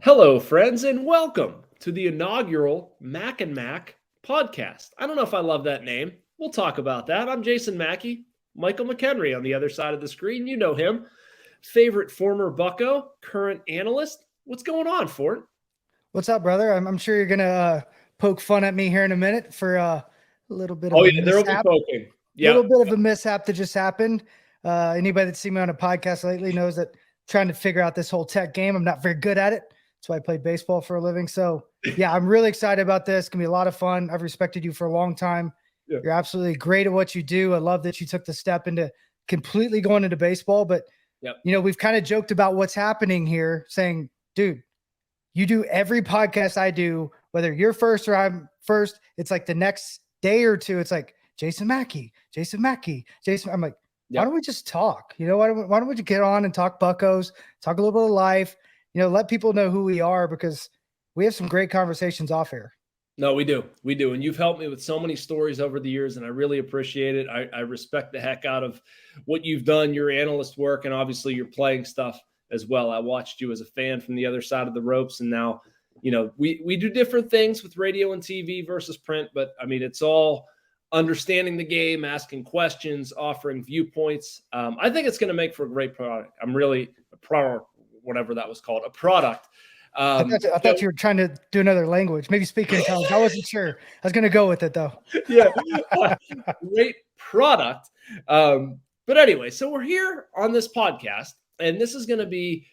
Hello, friends, and welcome to the inaugural Mac and Mac podcast. I don't know if I love that name. We'll talk about that. I'm Jason Mackey, Michael McHenry on the other side of the screen. You know him. Favorite former Bucko, current analyst. What's going on, Fort? What's up, brother? I'm sure you're gonna poke fun at me here in a minute for a little bit of Oh, a yeah, there will be mishap. poking. Little bit of a mishap that just happened. Anybody that's seen me on a podcast lately knows that trying to figure out this whole tech game, I'm not very good at it. That's why I play baseball for a living. So yeah, I'm really excited about this. It's gonna be a lot of fun. I've respected you for a long time. Yeah. You're absolutely great at what you do. I love that you took the step into completely going into baseball. But you know, we've kind of joked about what's happening here, saying, dude, you do every podcast I do, whether you're first or I'm first. It's like the next day or two, it's like Jason Mackey. I'm like, why don't we just talk? You know, why don't we just get on and talk Buccos, talk a little bit of life, you know, let people know who we are, because we have some great conversations off air. No, we do. And you've helped me with so many stories over the years, and I really appreciate it. I respect the heck out of what you've done, your analyst work, and obviously your playing stuff as well. I watched you as a fan from the other side of the ropes, and now, you know, we do different things with radio and TV versus print, but I mean, it's all understanding the game, asking questions, offering viewpoints. I think it's going to make for a great product. I'm really whatever that was called, a product. I thought you were trying to do another language, maybe speaking in tongues. I wasn't sure. I was going to go with it though. Yeah, great product. But anyway, so we're here on this podcast, and this is going to be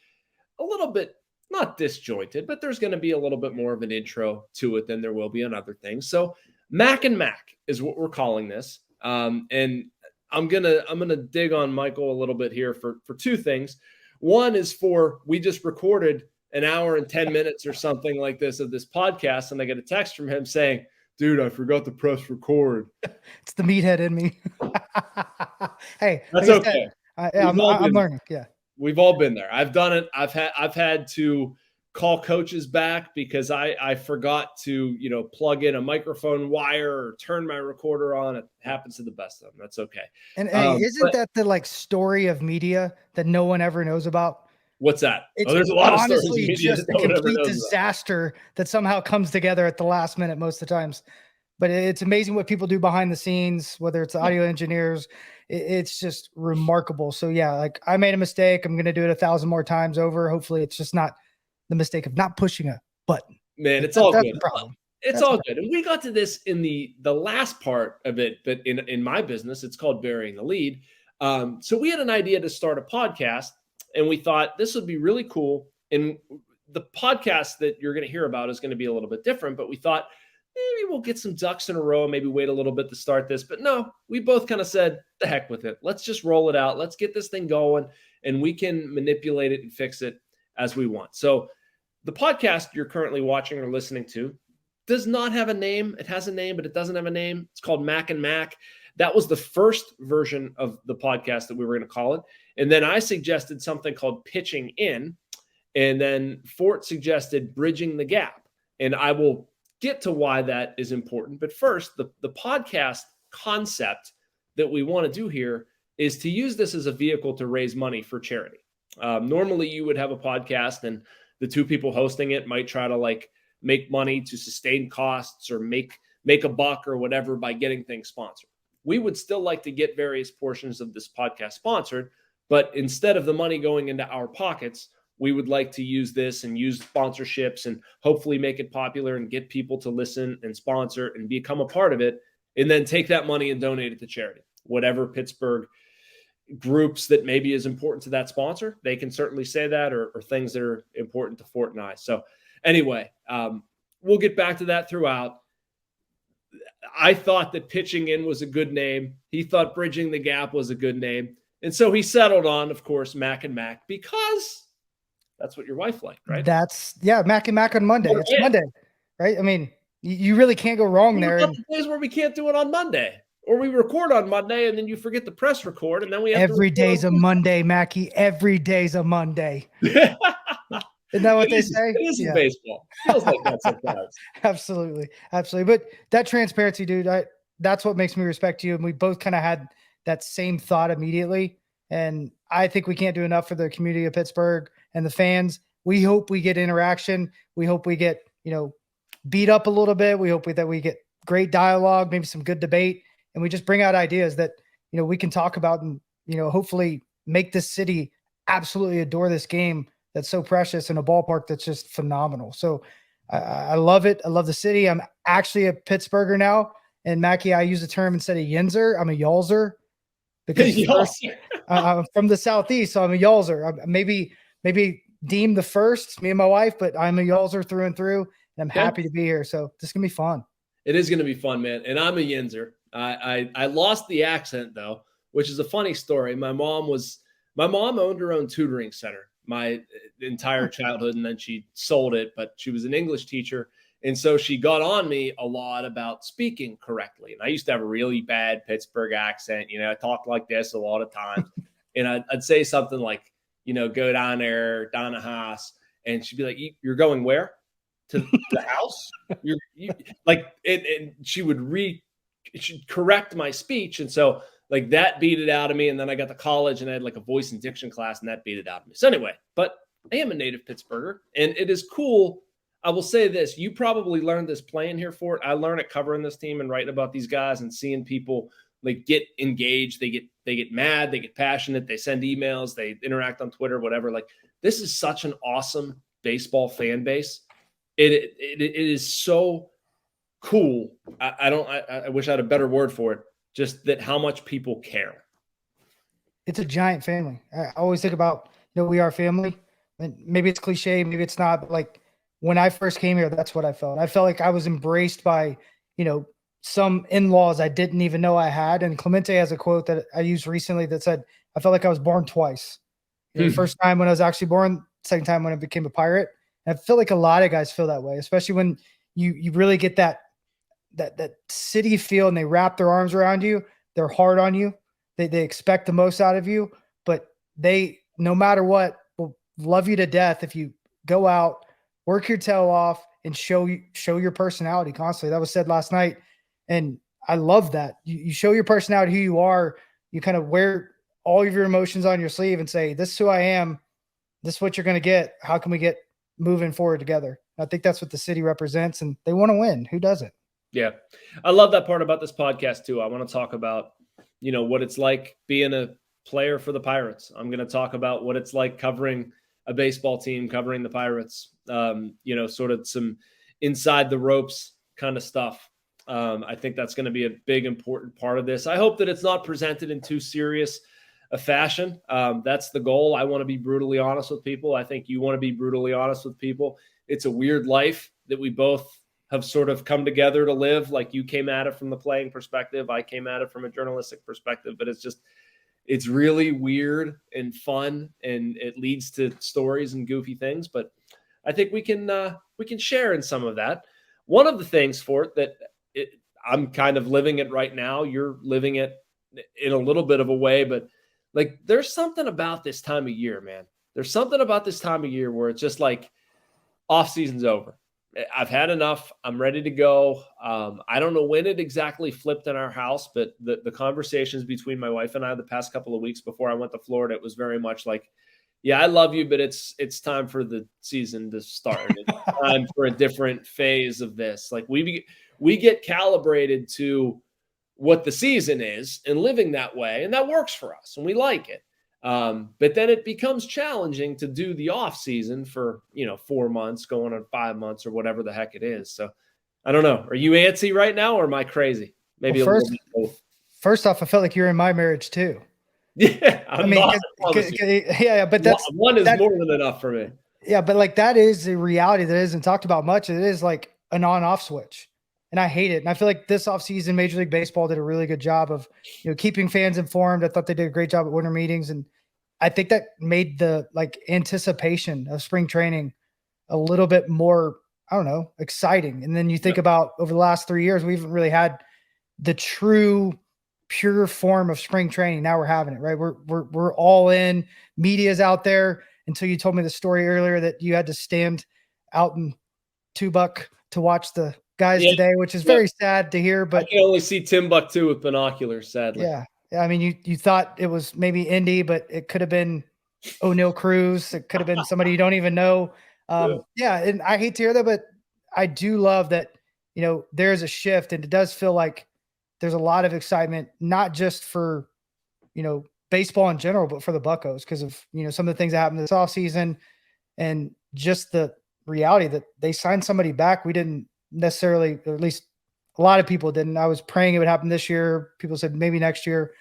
a little bit not disjointed, but there's going to be a little bit more of an intro to it than there will be on other things. So Mac and Mac is what we're calling this. And I'm gonna dig on Michael a little bit here for two things. One is we just recorded an hour and 10 minutes or something like this of this podcast, and I get a text from him saying, dude, I forgot to press record. It's the meathead in me. Hey, that's okay. I'm learning. Yeah. We've all been there. I've done it. I've had to call coaches back because I forgot to, you know, plug in a microphone wire or turn my recorder on. It happens to the best of them. That's okay. And isn't that the like story of media that no one ever knows about? What's that? There's a lot of honestly just a complete disaster that somehow comes together at the last minute most of the times. But it's amazing what people do behind the scenes, whether it's audio engineers. It's just remarkable. So yeah, like I made a mistake. I'm going to do it 1,000 more times over. Hopefully it's just not the mistake of not pushing a button. Man, it's all good. It's all good. And we got to this in the last part of it, but in my business, it's called burying the lead. So we had an idea to start a podcast, and we thought this would be really cool. And the podcast that you're going to hear about is going to be a little bit different, but we thought maybe we'll get some ducks in a row and maybe wait a little bit to start this. But no, we both kind of said, the heck with it. Let's just roll it out. Let's get this thing going, and we can manipulate it and fix it as we want. So the podcast you're currently watching or listening to does not have a name. It has a name, but it doesn't have a name. It's called Mac and Mac. That was the first version of the podcast that we were going to call it. And then I suggested something called Pitching In. And then Fort suggested Bridging the Gap. And I will get to why that is important. But first, the podcast concept that we want to do here is to use this as a vehicle to raise money for charity. Normally, you would have a podcast, and the two people hosting it might try to like make money to sustain costs or make a buck or whatever by getting things sponsored. We would still like to get various portions of this podcast sponsored, but instead of the money going into our pockets, we would like to use this and use sponsorships and hopefully make it popular and get people to listen and sponsor and become a part of it, and then take that money and donate it to charity. Whatever Pittsburgh groups that maybe is important to that sponsor, they can certainly say that, or things that are important to Fort and I. So anyway, we'll get back to that throughout. I thought that Pitching In was a good name. He thought Bridging the Gap was a good name. And so he settled on, of course, Mac and Mac, because that's what your wife liked, right? Mac and Mac on Monday. It's Monday, right? I mean, you really can't go wrong there. The days where we can't do it on Monday, or we record on Monday and then you forget to press record, and then we have every day's a Monday, Mackie. Every day's a Monday. Isn't that what they say? It is in baseball. Feels like that sometimes. Absolutely. But that transparency, dude, that's what makes me respect you. And we both kind of had that same thought immediately. And I think we can't do enough for the community of Pittsburgh and the fans. we hope we get interaction. We hope we get, beat up a little bit. We hope that we get great dialogue, maybe some good debate, and we just bring out ideas that, we can talk about and, hopefully make this city absolutely adore this game that's so precious in a ballpark that's just phenomenal. So I love it. I love the city. I'm actually a Pittsburgher now. And Mackie, I use the term instead of yinzer, I'm a yalzer because I'm from the Southeast. So I'm a yalzer. Maybe deemed the first, me and my wife, but I'm a yalzer through and through. And I'm happy to be here. So this is going to be fun. It is going to be fun, man. And I'm a yinzer. I lost the accent though, which is a funny story. My mom owned her own tutoring center my entire childhood, and then she sold it, but she was an English teacher. And so she got on me a lot about speaking correctly. And I used to have a really bad Pittsburgh accent. I talked like this a lot of times. And I'd say something like, go down there, down the house. And she'd be like, you're going where? To the house? And she'd correct my speech. And so like that beat it out of me. And then I got to college and I had like a voice and diction class and that beat it out of me. So anyway, but I am a native Pittsburgher and it is cool. I will say this, you probably learned this playing here for it. I learned it covering this team and writing about these guys and seeing people like get engaged. They get mad, they get passionate, they send emails, they interact on Twitter, whatever. Like this is such an awesome baseball fan base. It is so cool. I wish I had a better word for it. Just that how much people care. It's a giant family. I always think about, we are family. And maybe it's cliche, maybe it's not, but like when I first came here, that's what I felt. I felt like I was embraced by, some in-laws I didn't even know I had. And Clemente has a quote that I used recently that said, I felt like I was born twice. The first time when I was actually born, second time when I became a Pirate. And I feel like a lot of guys feel that way, especially when you really get that city feel and they wrap their arms around you. They're hard on you. They expect the most out of you, but they, no matter what, will love you to death if you go out, work your tail off, and show your personality constantly. That was said last night, and I love that. You show your personality, who you are. You kind of wear all of your emotions on your sleeve and say, this is who I am. This is what you're going to get. How can we get moving forward together? I think that's what the city represents, and they want to win. Who doesn't? Yeah. I love that part about this podcast too. I want to talk about, what it's like being a player for the Pirates. I'm going to talk about what it's like covering a baseball team, covering the Pirates, sort of some inside the ropes kind of stuff. I think that's going to be a big, important part of this. I hope that it's not presented in too serious a fashion. That's the goal. I want to be brutally honest with people. I think you want to be brutally honest with people. It's a weird life that we both have sort of come together to live. Like you came at it from the playing perspective. I came at it from a journalistic perspective, but it's really weird and fun, and it leads to stories and goofy things. But I think we can share in some of that. One of the things for it that I'm kind of living it right now. You're living it in a little bit of a way, but like there's something about this time of year, man. There's something about this time of year where it's just like off season's over. I've had enough. I'm ready to go. I don't know when it exactly flipped in our house, but the conversations between my wife and I the past couple of weeks before I went to Florida, it was very much like, yeah, I love you, but it's time for the season to start. It's time for a different phase of this. Like we get calibrated to what the season is and living that way, and that works for us, and we like it. But then it becomes challenging to do the off season for, 4 months going on 5 months or whatever the heck it is. So I don't know. Are you antsy right now or am I crazy? Maybe a little bit both. First off, I felt like you're in my marriage too. Yeah. But one is more than enough for me. Yeah. But like, that is a reality that isn't talked about much. It is like an on-off switch, and I hate it. And I feel like this offseason, Major League Baseball did a really good job of, keeping fans informed. I thought they did a great job at winter meetings. And I think that made the anticipation of spring training a little bit more, I don't know, exciting. And then you think about over the last 3 years, we haven't really had the true pure form of spring training. Now we're having it, right? We're all in. Media's out there. Until you told me the story earlier that you had to stand out in Tubuck to watch the guys today, which is very sad to hear. But I can only see Timbuktu with binoculars, sadly. Yeah. I mean, you thought it was maybe Indy, but it could have been O'Neal Cruz. It could have been somebody you don't even know. Yeah, and I hate to hear that, but I do love that, there's a shift, and it does feel like there's a lot of excitement, not just for, baseball in general, but for the Buccos because of, some of the things that happened this offseason and just the reality that they signed somebody back. We didn't necessarily, or at least a lot of people didn't. I was praying it would happen this year. People said maybe next year,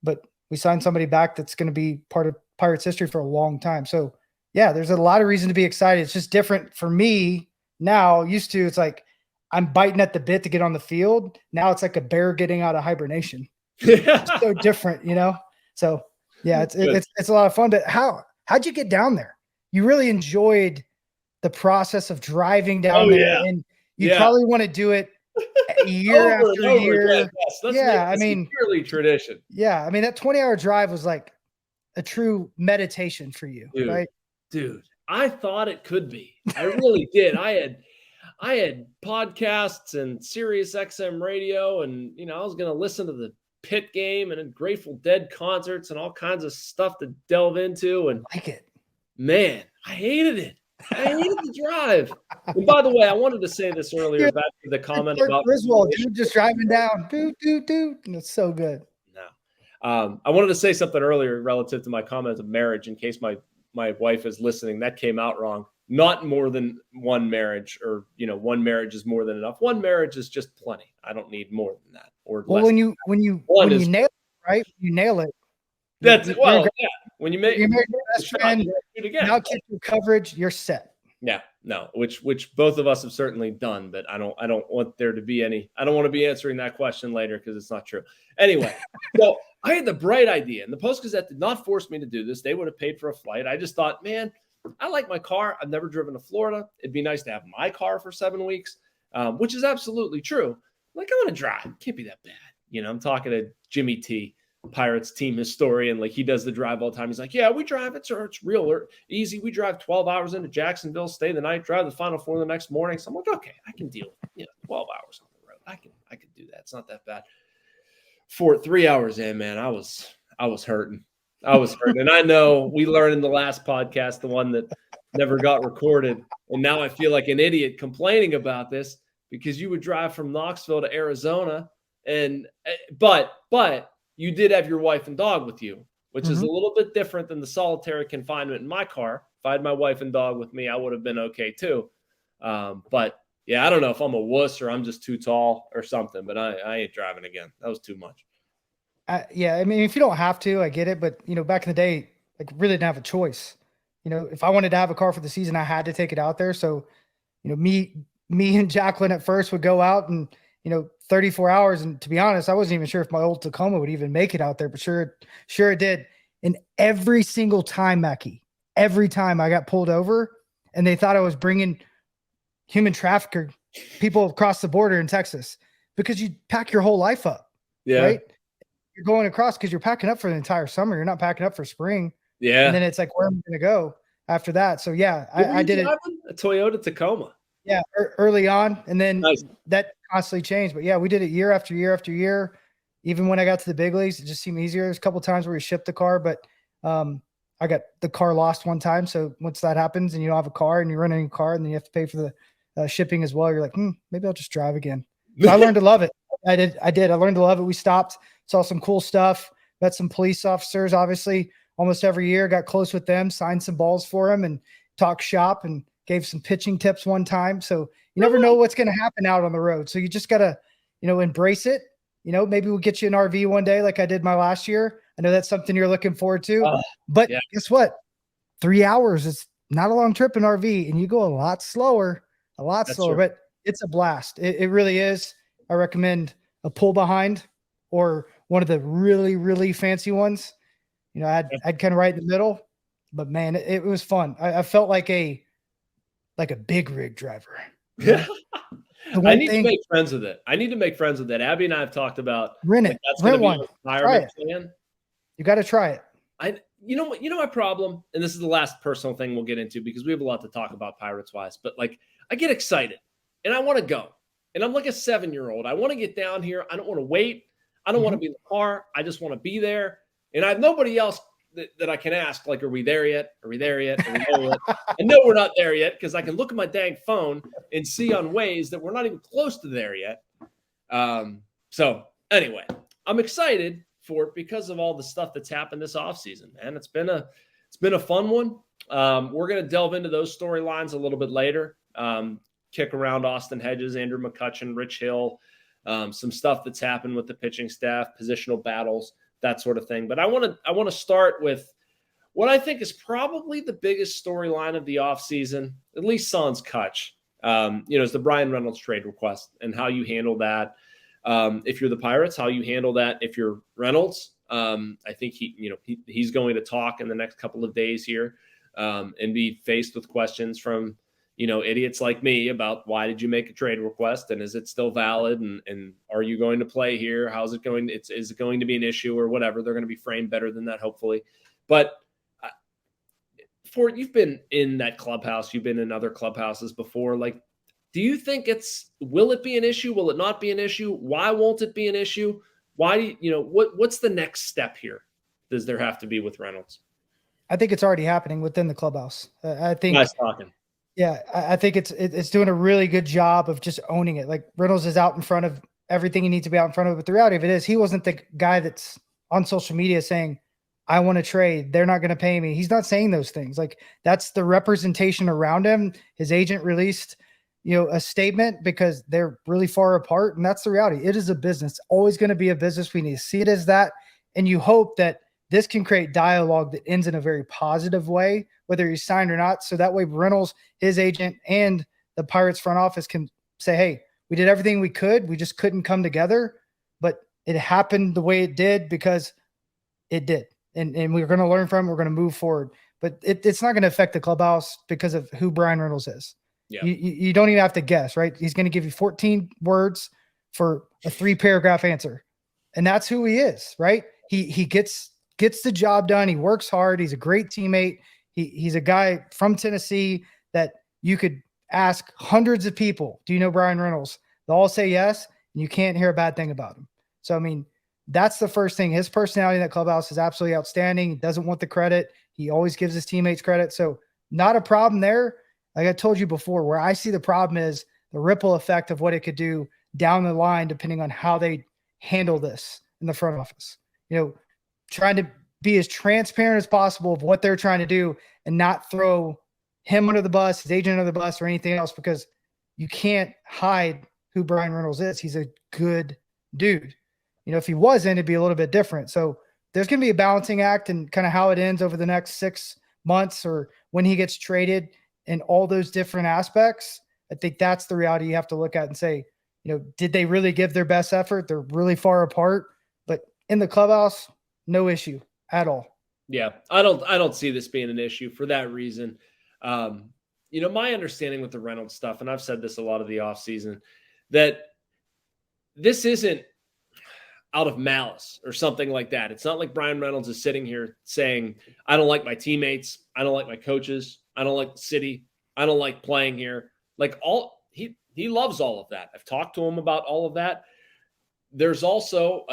but we signed somebody back that's going to be part of Pirates history for a long time. So yeah, there's a lot of reason to be excited. It's just different for me now. Used to, it's like I'm biting at the bit to get on the field. Now it's like a bear getting out of hibernation. It's so different, So yeah, it's a lot of fun. But how'd you get down there? You really enjoyed the process of driving down there, and you probably want to do it year after year. I mean, purely tradition. Yeah, I mean that 20-hour drive was like a true meditation for you, right? Dude, I thought it could be. I really did. I had podcasts and Sirius XM radio, and I was going to listen to the Pitt game and Grateful Dead concerts and all kinds of stuff to delve into. And like it, man, I hated it. I hated the drive. And by the way, I wanted to say this earlier back to the comment about Griswold, dude, just driving down, dude. And it's so good. No, I wanted to say something earlier relative to my comment of marriage, in case my wife is listening. That came out wrong. Not more than one marriage, or one marriage is more than enough. One marriage is just plenty. I don't need more than that. Or well, when you nail it, right? You nail it. That's it. Well, yeah. When you make your best friend, now get your coverage, you're set. Yeah, no, which both of us have certainly done, but I don't want there to be any. I don't want to be answering that question later because it's not true. Anyway, so I had the bright idea, and the Post-Gazette did not force me to do this. They would have paid for a flight. I just thought, man, I like my car. I've never driven to Florida. It'd be nice to have my car for 7 weeks, which is absolutely true. Like, I want to drive. It can't be that bad. I'm talking to Jimmy T, Pirates team historian. Like, he does the drive all the time. He's like, yeah, we drive it, sir. It's real easy. We drive 12 hours into Jacksonville, stay the night, drive the Final Four the next morning. So I'm like, okay, I can deal with 12 hours on the road. I can do that. It's not that bad. 3 hours in, man, I was hurting. And I know we learned in the last podcast, the one that never got recorded, and now I feel like an idiot complaining about this because you would drive from Knoxville to Arizona, but you did have your wife and dog with you, which is a little bit different than the solitary confinement in my car. If I had my wife and dog with me, I would have been okay too. But yeah, I don't know if I'm a wuss or I'm just too tall or something, but I ain't driving again. That was too much. Yeah, I mean, if you don't have to, I get it. But, back in the day, like, really didn't have a choice. If I wanted to have a car for the season, I had to take it out there. So, me and Jacqueline at first would go out and, 34 hours. And to be honest, I wasn't even sure if my old Tacoma would even make it out there, but sure it did. And every single time, Mackie, every time I got pulled over and they thought I was bringing human trafficker people across the border in Texas, because you pack your whole life up. Yeah. Right. You're going across because you're packing up for the entire summer. You're not packing up for spring. Yeah. And then it's like, where am I going to go after that? So yeah, I did it. A Toyota Tacoma. Yeah. Early on. And then that constantly changed, but yeah, we did it year after year after year. Even when I got to the big leagues, it just seemed easier. There's a couple of times where we shipped the car, but I got the car lost one time. So once that happens and you don't have a car and you're running a car and then you have to pay for the shipping as well, you're like, maybe I'll just drive again. So I learned to love it. I did. I learned to love it. We stopped, saw some cool stuff, met some police officers, obviously, almost every year, got close with them, signed some balls for them and talked shop and gave some pitching tips one time. So you never know what's going to happen out on the road. So you just got to, embrace it. Maybe we'll get you an RV one day like I did my last year. I know that's something you're looking forward to. But guess what? 3 hours is not a long trip in RV, and you go a lot slower, but it's a blast. It really is. I recommend a pull behind or one of the really, really fancy ones. I'd kind of right in the middle, but man, it was fun. I felt like a big rig driver. I need to make friends with it. Abby and I have talked about rent one. Try it. Plan. You got to try it. You know my problem, and this is the last personal thing we'll get into because we have a lot to talk about Pirates wise, but like, I get excited and I want to go, and I'm like a 7-year-old. I want to get down here. I don't want to wait. I don't want to be in the car. I just want to be there. And I have nobody else that I can ask, like, are we there yet? Are we there yet? Are we there yet? I know we're not there yet because I can look at my dang phone and see on Waze that we're not even close to there yet. So anyway, I'm excited for it because of all the stuff that's happened this offseason, man. It's been a fun one. We're going to delve into those storylines a little bit later. Kick around Austin Hedges, Andrew McCutchen, Rich Hill, some stuff that's happened with the pitching staff, positional battles, that sort of thing. But I want to start with what I think is probably the biggest storyline of the offseason, at least sans Kutch, is the Brian Reynolds trade request and how you handle that. If you're the Pirates, how you handle that. If you're Reynolds, I think he's going to talk in the next couple of days here and be faced with questions from idiots like me about why did you make a trade request and is it still valid and are you going to play here? How's it going? Is it going to be an issue or whatever? They're going to be framed better than that, hopefully. But Ford, you've been in that clubhouse. You've been in other clubhouses before. Like, do you think will it be an issue? Will it not be an issue? Why won't it be an issue? Why what's the next step here? Does there have to be with Reynolds? I think it's already happening within the clubhouse. I think nice talking. Yeah, I think it's doing a really good job of just owning it. Like Reynolds is out in front of everything he needs to be out in front of. But the reality of it is he wasn't the guy that's on social media saying, I want to trade. They're not going to pay me. He's not saying those things. Like that's the representation around him. His agent released, a statement because they're really far apart. And that's the reality. It is a business. It's always going to be a business. We need to see it as that. And you hope that this can create dialogue that ends in a very positive way, whether he's signed or not. So that way Reynolds, his agent, and the Pirates front office can say, hey, we did everything we could. We just couldn't come together. But it happened the way it did because it did. And we're going to learn from it. We're going to move forward. But it's not going to affect the clubhouse because of who Brian Reynolds is. Yeah. You don't even have to guess, right? He's going to give you 14 words for a 3-paragraph answer. And that's who he is, right? He gets the job done. He works hard. He's a great teammate. He's a guy from Tennessee that you could ask hundreds of people, do you know Brian Reynolds? They'll all say yes, and you can't hear a bad thing about him. So, I mean, that's the first thing. His personality in that clubhouse is absolutely outstanding. He doesn't want the credit. He always gives his teammates credit. So not a problem there. Like I told you before, where I see the problem is the ripple effect of what it could do down the line, depending on how they handle this in the front office. Trying to be as transparent as possible of what they're trying to do and not throw him under the bus, his agent under the bus, or anything else, because you can't hide who Brian Reynolds is. He's a good dude. If he wasn't, it'd be a little bit different. So there's going to be a balancing act and kind of how it ends over the next 6 months or when he gets traded and all those different aspects. I think that's the reality you have to look at and say, did they really give their best effort? They're really far apart, but in the clubhouse, no issue at all. Yeah, I don't see this being an issue for that reason. My understanding with the Reynolds stuff, and I've said this a lot of the offseason, that this isn't out of malice or something like that. It's not like Brian Reynolds is sitting here saying, I don't like my teammates. I don't like my coaches. I don't like the city. I don't like playing here. Like he loves all of that. I've talked to him about all of that. There's also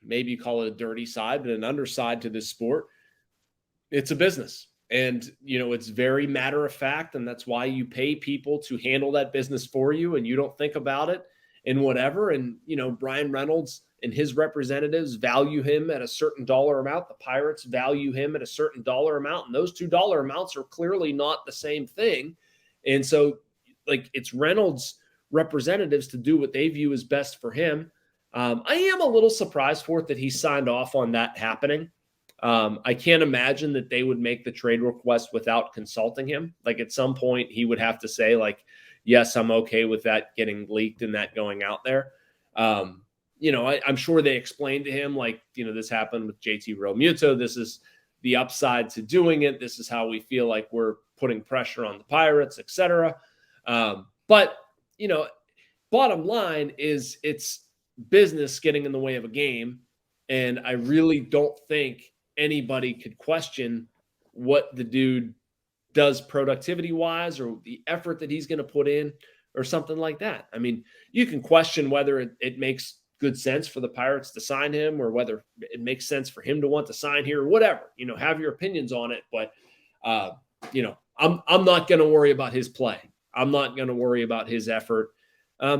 maybe you call it a dirty side, but an underside to this sport. It's a business. And, it's very matter of fact. And that's why you pay people to handle that business for you and you don't think about it and whatever. And, Brian Reynolds and his representatives value him at a certain dollar amount. The Pirates value him at a certain dollar amount. And those $2 amounts are clearly not the same thing. And so, it's Reynolds' representatives to do what they view as best for him. I am a little surprised for it that he signed off on that happening. I can't imagine that they would make the trade request without consulting him. Like at some point he would have to say yes, I'm okay with that getting leaked and that going out there. I'm sure they explained to him this happened with JT Realmuto. This is the upside to doing it. This is how we feel like we're putting pressure on the Pirates, et cetera. But bottom line is it's business getting in the way of a game. And I really don't think anybody could question what the dude does productivity wise or the effort that he's going to put in or something like that. I mean, you can question whether it makes good sense for the Pirates to sign him, or whether it makes sense for him to want to sign here, or whatever. Have your opinions on it. But I'm not going to worry about his play. I'm not going to worry about his effort.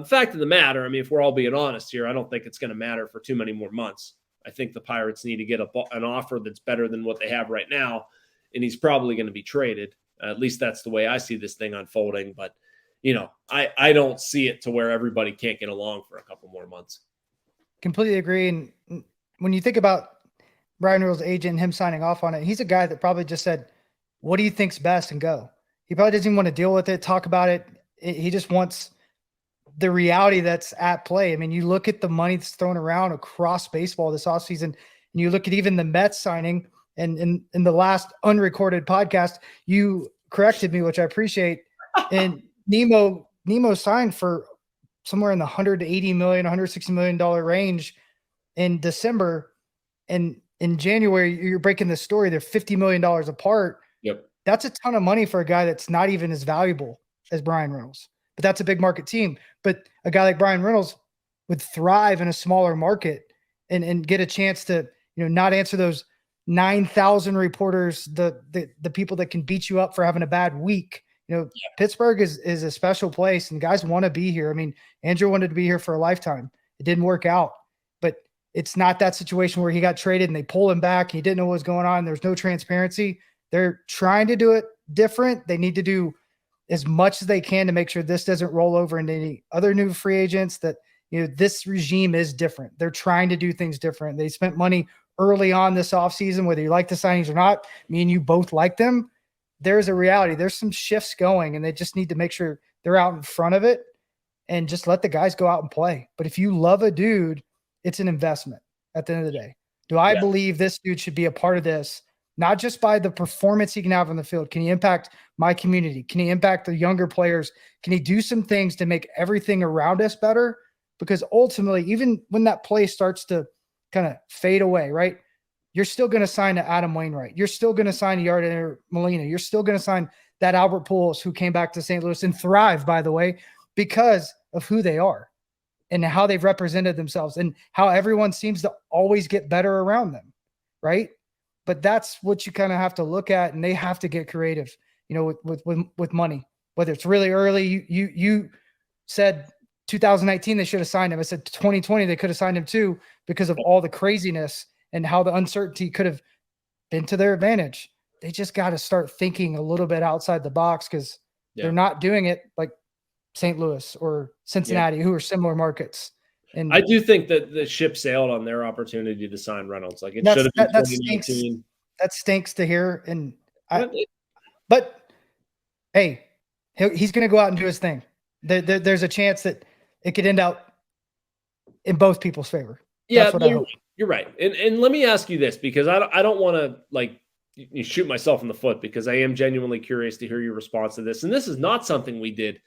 Fact of the matter, I mean, if we're all being honest here, I don't think it's going to matter for too many more months. I think the Pirates need to get an offer that's better than what they have right now, and he's probably going to be traded. At least that's the way I see this thing unfolding. But, I don't see it to where everybody can't get along for a couple more months. Completely agree. And when you think about Brian Reynolds' agent and him signing off on it, he's a guy that probably just said, what do you think's best, and go. He probably doesn't even want to deal with it, talk about it. He just wants the reality that's at play. I mean, you look at the money that's thrown around across baseball this offseason, and you look at even the Mets signing, and in the last unrecorded podcast, you corrected me, which I appreciate. And Nemo signed for somewhere in the $180 million, $160 million range in December. And in January, you're breaking the story. They're $50 million apart. Yep. That's a ton of money for a guy that's not even as valuable as Brian Reynolds. But that's a big market team. But a guy like Brian Reynolds would thrive in a smaller market and get a chance to, not answer those 9,000 reporters, the people that can beat you up for having a bad week. Pittsburgh is a special place, and guys want to be here. I mean, Andrew wanted to be here for a lifetime. It didn't work out, but it's not that situation where he got traded and they pull him back. He didn't know what was going on. There's no transparency. They're trying to do it different. They need to do as much as they can to make sure this doesn't roll over into any other new free agents, that, this regime is different. They're trying to do things different. They spent money early on this offseason, whether you like the signings or not. Me and you both like them. There's a reality. There's some shifts going, and they just need to make sure they're out in front of it and just let the guys go out and play. But if you love a dude, it's an investment at the end of the day. Do I believe this dude should be a part of this? Not just by the performance he can have on the field. Can he impact my community? Can he impact the younger players? Can he do some things to make everything around us better? Because ultimately, even when that play starts to kind of fade away, right? You're still going to sign to Adam Wainwright. You're still going to sign to Yadier Molina. You're still going to sign that Albert Pujols, who came back to St. Louis and thrived, by the way, because of who they are and how they've represented themselves and how everyone seems to always get better around them, right? But that's what you kind of have to look at, and they have to get creative, with money. Whether it's really early, you said 2019 they should have signed him. I said 2020 they could have signed him too, because of all the craziness and how the uncertainty could have been to their advantage. They just got to start thinking a little bit outside the box, because they're not doing it like St. Louis or Cincinnati, who are similar markets. And I do think that the ship sailed on their opportunity to sign Reynolds. Like, it should have been 2019. That stinks to hear. But hey, he's going to go out and do his thing. There's a chance that it could end out in both people's favor. That's what I hope. You're right. And let me ask you this, because I don't want to you shoot myself in the foot, because I am genuinely curious to hear your response to this. And this is not something we did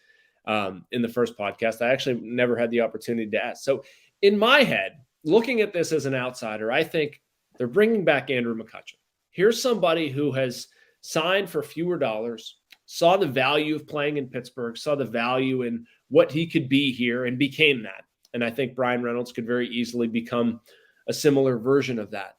in the first podcast. I actually never had the opportunity to ask. So in my head, looking at this as an outsider, I think they're bringing back Andrew McCutchen. Here's somebody who has signed for fewer dollars, saw the value of playing in Pittsburgh, saw the value in what he could be here, and became that. And I think Brian Reynolds could very easily become a similar version of that.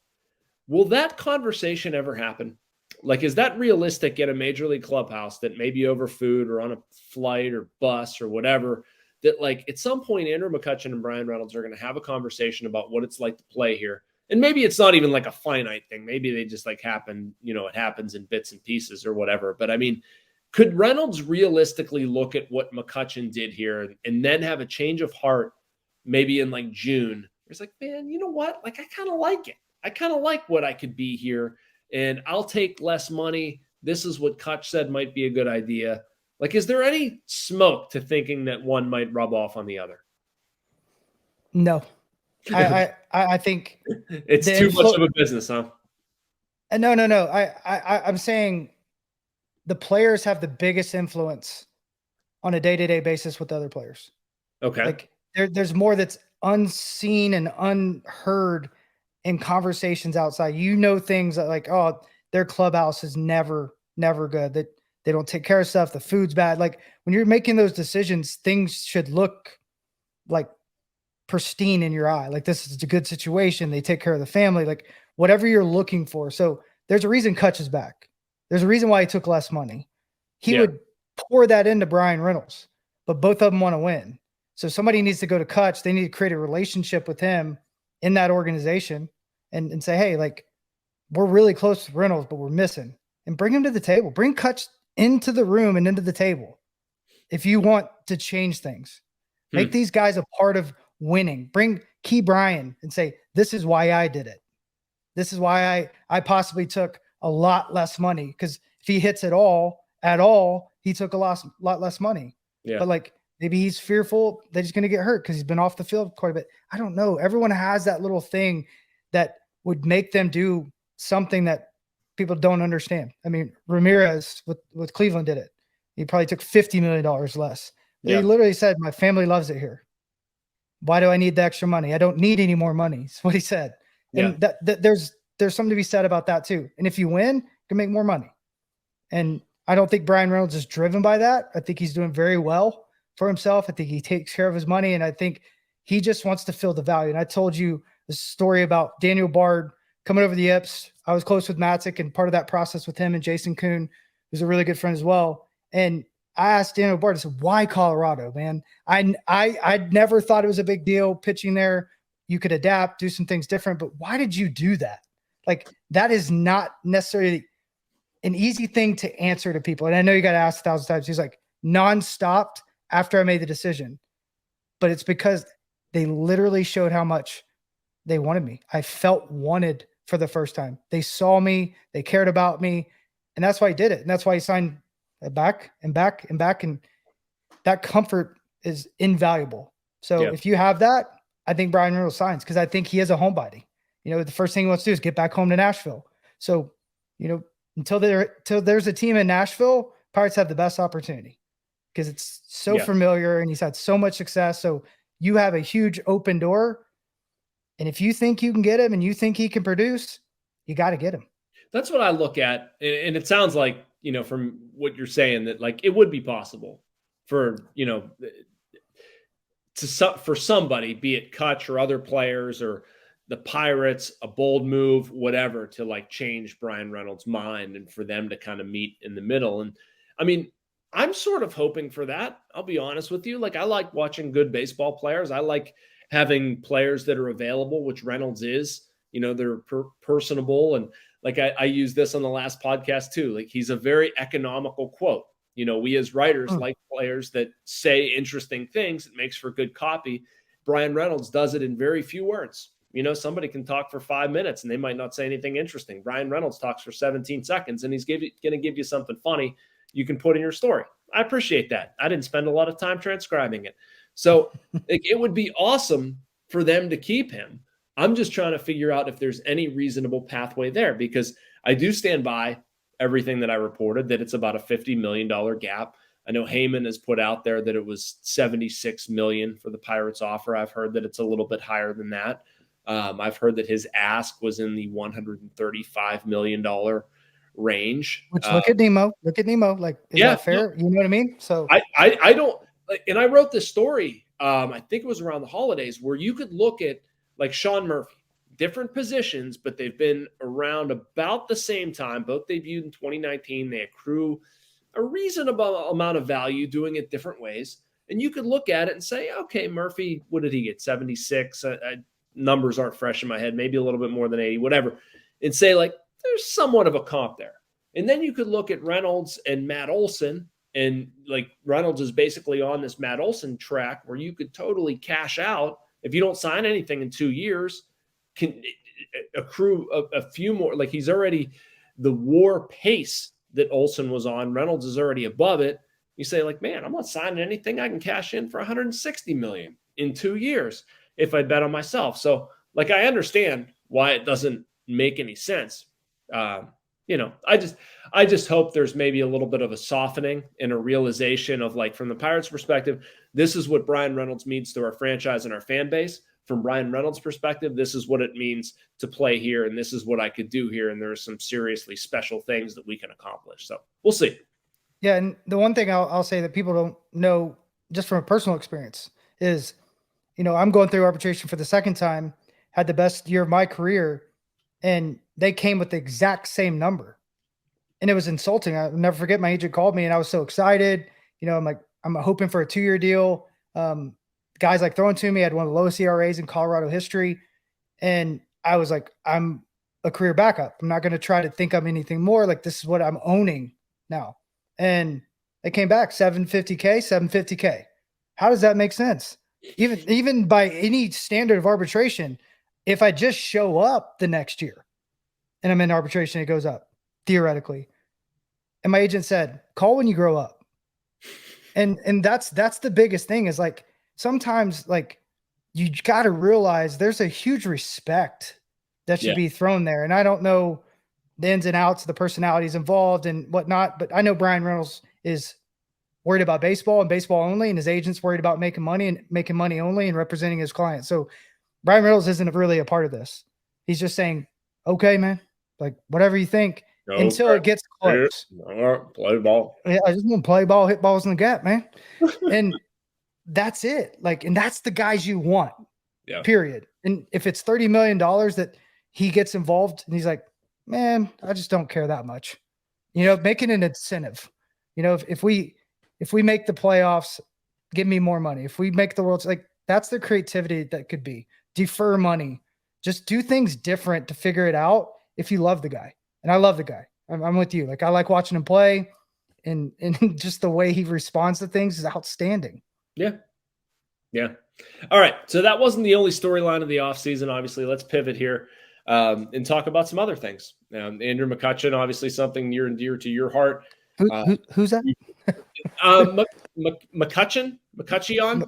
Will that conversation ever happen? Like, is that realistic in a major league clubhouse, that maybe over food or on a flight or bus or whatever, that at some point Andrew McCutchen and Brian Reynolds are going to have a conversation about what it's like to play here? And maybe it's not even like a finite thing. Maybe they just happen, it happens in bits and pieces or whatever. But I mean, could Reynolds realistically look at what McCutchen did here and then have a change of heart maybe in June? It's man, you know what? I kind of like it. I kind of like what I could be here, and I'll take less money. This is what Kutch said might be a good idea. Is there any smoke to thinking that one might rub off on the other? No. I think it's too much of a business, huh? No. I'm saying the players have the biggest influence on a day-to-day basis with other players. Okay. There's more that's unseen and unheard in conversations outside. Things that their clubhouse is never good. That they don't take care of stuff. The food's bad. When you're making those decisions, things should look like pristine in your eye. Like, this is a good situation. They take care of the family, like whatever you're looking for. So there's a reason Kutch is back. There's a reason why he took less money. He would pour that into Brian Reynolds, but both of them want to win. So somebody needs to go to Kutch. They need to create a relationship with him in that organization and say, hey, like, we're really close to Reynolds, but we're missing. And bring him to the table. Bring Kutch into the room and into the table if you want to change things. Make these guys a part of winning. Bring Key Brian and say, this is why I did it. This is why I possibly took a lot less money, because if he hits it all at all, he took a lot less money. Yeah. But like, maybe he's fearful that he's going to get hurt because he's been off the field quite a bit. I don't know. Everyone has that little thing that would make them do something that people don't understand. I mean, Ramirez with Cleveland did it. He probably took $50 million less. Yeah. He literally said, my family loves it here. Why do I need the extra money? I don't need any more money. That's what he said. And there's something to be said about that too. And if you win, you can make more money. And I don't think Brian Reynolds is driven by that. I think he's doing very well for himself. I think he takes care of his money. And I think he just wants to fill the value. And I told you the story about Daniel Bard coming over the Ips. I was close with Matzik and part of that process with him and Jason Kuhn, who's a really good friend as well. And I asked Daniel Bard, I said, why Colorado, man? I never thought it was a big deal pitching there. You could adapt, do some things different, but why did you do that? Like, that is not necessarily an easy thing to answer to people. And I know you got to ask 1,000 times. He's like, non-stopped after I made the decision. But it's because they literally showed how much they wanted me. I felt wanted for the first time. They saw me, they cared about me, and that's why he did it. And that's why he signed back and back and back. And that comfort is invaluable. So if you have that, I think Brian Reynolds signs, because I think he is a homebody. You know, the first thing he wants to do is get back home to Nashville. So, you know, until there's a team in Nashville, Pirates have the best opportunity because it's so familiar and he's had so much success. So you have a huge open door. And if you think you can get him and you think he can produce, you got to get him. That's what I look at. And it sounds like, you know, from what you're saying, that like it would be possible for, you know, for somebody, be it Kutch or other players or the Pirates, a bold move, whatever, to like change Brian Reynolds' mind and for them to kind of meet in the middle. And I mean, I'm sort of hoping for that. I'll be honest with you. Like, I like watching good baseball players. I like having players that are available, which Reynolds is. You know, they're personable. And like I used this on the last podcast too. Like, he's a very economical quote. You know, we as writers like players that say interesting things. It makes for good copy. Brian Reynolds does it in very few words. You know, somebody can talk for 5 minutes and they might not say anything interesting. Brian Reynolds talks for 17 seconds and he's going to give you something funny you can put in your story. I appreciate that. I didn't spend a lot of time transcribing it. So it would be awesome for them to keep him. I'm just trying to figure out if there's any reasonable pathway there, because I do stand by everything that I reported, that it's about a $50 million gap. I know Heyman has put out there that it was $76 million for the Pirates offer. I've heard that it's a little bit higher than that. I've heard that his ask was in the $135 million range. Which look at Nemo. Like, is that fair? You know what I mean? So I don't, and I wrote this story, I think it was around the holidays, where you could look at like Sean Murphy, different positions, but they've been around about the same time. Both debuted in 2019. They accrue a reasonable amount of value doing it different ways. And you could look at it and say, okay, Murphy, what did he get? 76. Numbers aren't fresh in my head, maybe a little bit more than 80, whatever. And say, like, there's somewhat of a comp there. And then you could look at Reynolds and Matt Olson, and like Reynolds is basically on this Matt Olson track where you could totally cash out if you don't sign anything in 2 years, can accrue a few more. Like, he's already the WAR pace that Olson was on. Reynolds is already above it. You say, like, man, I'm not signing anything. I can cash in for $160 million in 2 years if I bet on myself. So, like, I understand why it doesn't make any sense. You know, I just hope there's maybe a little bit of a softening and a realization of, like, from the Pirates' perspective, this is what Brian Reynolds means to our franchise and our fan base. From Brian Reynolds' perspective, this is what it means to play here, and this is what I could do here, and there are some seriously special things that we can accomplish. So we'll see. Yeah, and the one thing I'll say that people don't know just from a personal experience is I'm going through arbitration for the second time, had the best year of my career, and they came with the exact same number. And it was insulting. I'll never forget, my agent called me and I was so excited. I'm hoping for a 2-year deal. Guys like throwing to me, I had one of the lowest ERAs in Colorado history. And I was like, I'm a career backup. I'm not going to try to think I'm anything more. Like, this is what I'm owning now. And they came back $750K, $750K. How does that make sense? Even by any standard of arbitration, if I just show up the next year and I'm in arbitration, it goes up theoretically. And my agent said, call when you grow up. And that's the biggest thing, is like, sometimes like you got to realize there's a huge respect that should be thrown there. And I don't know the ins and outs of the personalities involved and whatnot, but I know Brian Reynolds is worried about baseball and baseball only, and his agent's worried about making money only and representing his clients. So Brian Reynolds isn't really a part of this. He's just saying, okay, man, like whatever you think, until it gets close. Play ball. Yeah, I just want to play ball, hit balls in the gap, man. And that's it. Like, and that's the guys you want, period. And if it's $30 million that he gets involved and he's like, man, I just don't care that much, making an incentive, if we make the playoffs, give me more money. If we make the world, like, that's the creativity that could be. Defer money, just do things different to figure it out. If you love the guy, and I love the guy, I'm with you. Like, I like watching him play, and just the way he responds to things is outstanding. Yeah. All right. So that wasn't the only storyline of the offseason. Obviously, let's pivot here and talk about some other things. Andrew McCutchen, obviously something near and dear to your heart. Who's that? McCutchen? McCutchen?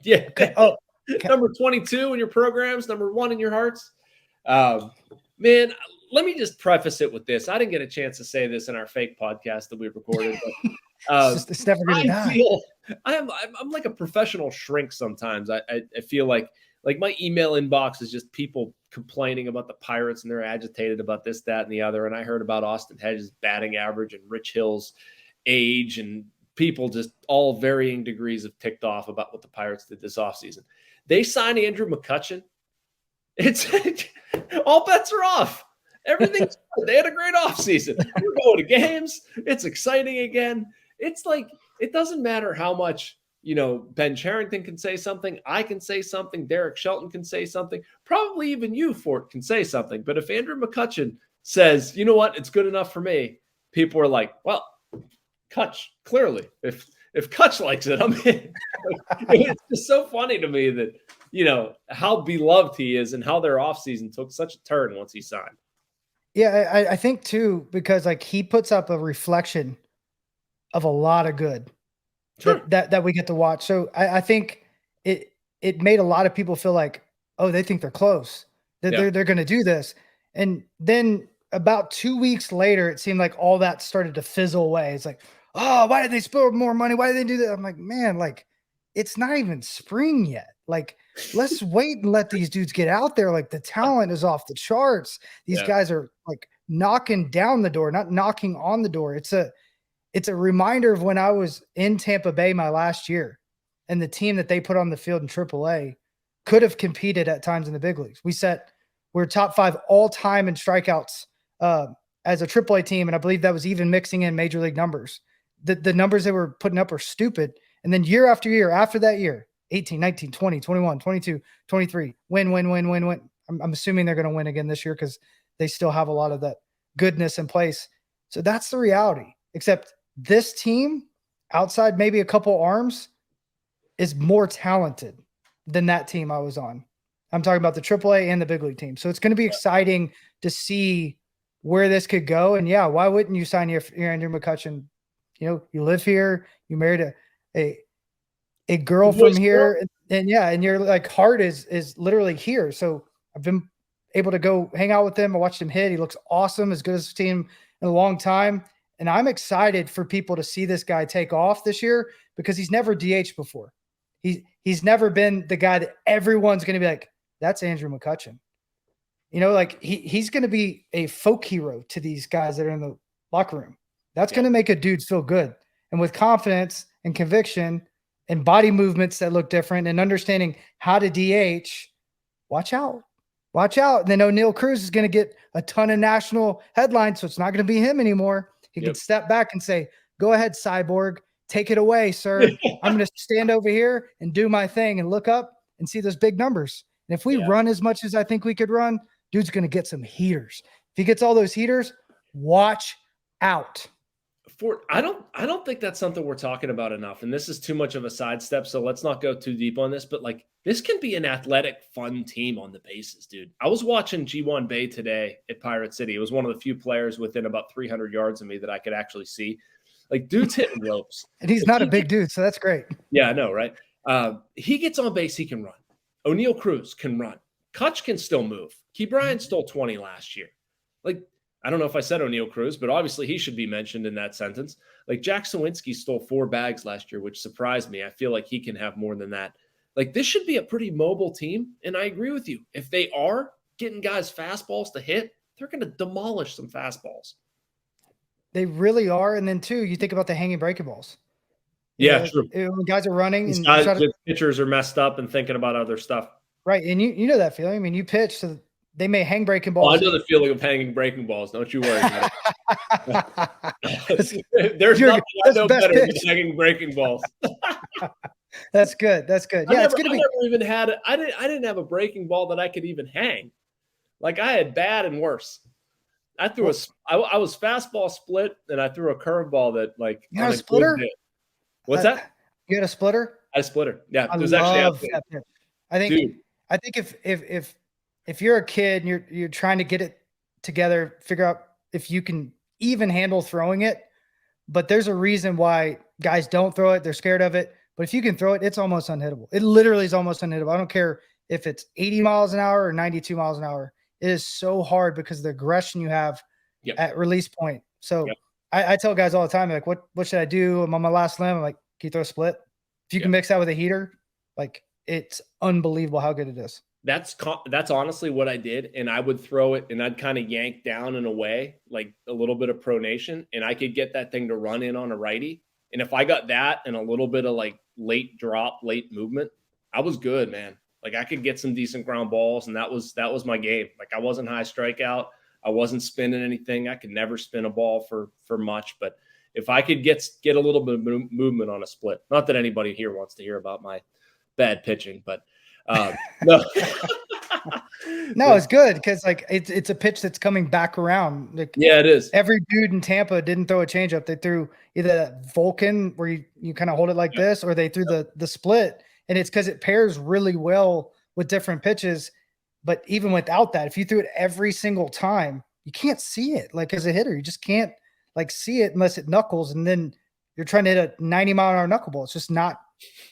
Yeah. Okay. Oh, okay. Number 22 in your programs, number 1 in your hearts. Man, let me just preface it with this. I didn't get a chance to say this in our fake podcast that we recorded, but it's never going to die. I'm like a professional shrink sometimes. I feel like my email inbox is just people complaining about the Pirates, and they're agitated about this, that, and the other. And I heard about Austin Hedges' batting average and Rich Hill's age, and people just all varying degrees of ticked off about what the Pirates did this offseason. They signed Andrew McCutchen. It's all bets are off. Everything's good. They had a great offseason. We're going to games. It's exciting again. It's like, it doesn't matter how much, Ben Cherington can say something. I can say something. Derek Shelton can say something. Probably even you, Fort, can say something. But if Andrew McCutchen says, you know what, it's good enough for me, people are like, well, Kutch, clearly. If Kutch likes it, I'm in. It's just so funny to me that, how beloved he is and how their offseason took such a turn once he signed. Yeah, I think too, because like he puts up a reflection of a lot of good that we get to watch. So I think it made a lot of people feel like, oh, they think they're close. They're going to do this. And then about 2 weeks later, it seemed like all that started to fizzle away. It's like, oh, why did they spill more money? Why did they do that? I'm like, man, like, it's not even spring yet. Like, let's wait and let these dudes get out there. Like, the talent is off the charts. These guys are like knocking down the door, not knocking on the door. It's a reminder of when I was in Tampa Bay my last year, and the team that they put on the field in AAA could have competed at times in the big leagues. We're top 5 all time in strikeouts as a AAA team. And I believe that was even mixing in major league numbers. The numbers they were putting up are stupid. And then year after year, after that year, 18, 19, 20, 21, 22, 23, win. I'm assuming they're going to win again this year because they still have a lot of that goodness in place. So that's the reality. Except this team, outside maybe a couple arms, is more talented than that team I was on. I'm talking about the AAA and the big league team. So it's going to be exciting to see where this could go. And yeah, why wouldn't you sign your Andrew McCutchen? You live here, you married a girl from here, and your like heart is literally here. So I've been able to go hang out with him. I watched him hit. He looks awesome, as good as his team in a long time. And I'm excited for people to see this guy take off this year, because he's never DH'd before. He's never been the guy that everyone's going to be like, that's Andrew McCutchen. Like he's going to be a folk hero to these guys that are in the locker room. That's going to make a dude feel good. And with confidence and conviction and body movements that look different and understanding how to DH, watch out. Watch out. And then O'Neal Cruz is going to get a ton of national headlines, so it's not going to be him anymore. He can step back and say, go ahead, Cyborg. Take it away, sir. I'm going to stand over here and do my thing and look up and see those big numbers. And if we run as much as I think we could run, dude's going to get some heaters. If he gets all those heaters, watch out. I don't think that's something we're talking about enough. And this is too much of a sidestep, so let's not go too deep on this. But like, this can be an athletic, fun team on the bases, dude. I was watching G1 Bay today at Pirate City. It was one of the few players within about 300 yards of me that I could actually see. Like, dude's hitting ropes. And he's not a big dude, so that's great. Yeah, I know, right? He gets on base, he can run. O'Neal Cruz can run. Kutch can still move. Key Bryant stole 20 last year. Like, I don't know if I said O'Neal Cruz, but obviously he should be mentioned in that sentence. Like, Jack Sawinski stole 4 bags last year, which surprised me. I feel like he can have more than that. Like, this should be a pretty mobile team, and I agree with you. If they are getting guys fastballs to hit, they're going to demolish some fastballs. They really are. And then, too, you think about the hanging breaking balls. Yeah, true. When guys are running and pitchers are messed up and thinking about other stuff. Right, and you know that feeling. I mean, you pitch, so they may hang breaking balls. Oh, I know the feeling of hanging breaking balls. Don't you worry about it. There's nothing I know better than hanging breaking balls. That's good. That's good. Yeah, it's going to be. I didn't have a breaking ball that I could even hang. Like, I had bad and worse. I was fastball split, and I threw a curveball that, like, you had a splitter. What's that? You had a splitter? I had a splitter. Yeah, it was actually. That pitch. I think if you're a kid and you're trying to get it together, figure out if you can even handle throwing it. But there's a reason why guys don't throw it. They're scared of it. But if you can throw it, it's almost unhittable. It literally is almost unhittable. I don't care if it's 80 miles an hour or 92 miles an hour. It is so hard because of the aggression you have at release point. So I tell guys all the time, like, what should I do? I'm on my last limb. I'm like, can you throw a split? If you can mix that with a heater, like, it's unbelievable how good it is. That's honestly what I did. And I would throw it and I'd kind of yank down and away, like a little bit of pronation, and I could get that thing to run in on a righty. And if I got that and a little bit of like late drop, late movement, I was good, man. Like, I could get some decent ground balls, and that was my game. Like, I wasn't high strikeout. I wasn't spinning anything. I could never spin a ball for much, but if I could get a little bit of movement on a split, not that anybody here wants to hear about my bad pitching, but no. No, it's good because, like, it's a pitch that's coming back around. Like, yeah, it is. Every dude in Tampa didn't throw a changeup. They threw either that Vulcan where you kind of hold it like this, or they threw the split. And it's because it pairs really well with different pitches. But even without that, if you threw it every single time, you can't see it. Like, as a hitter, you just can't, like, see it unless it knuckles. And then you're trying to hit a 90-mile-an-hour knuckleball. It's just not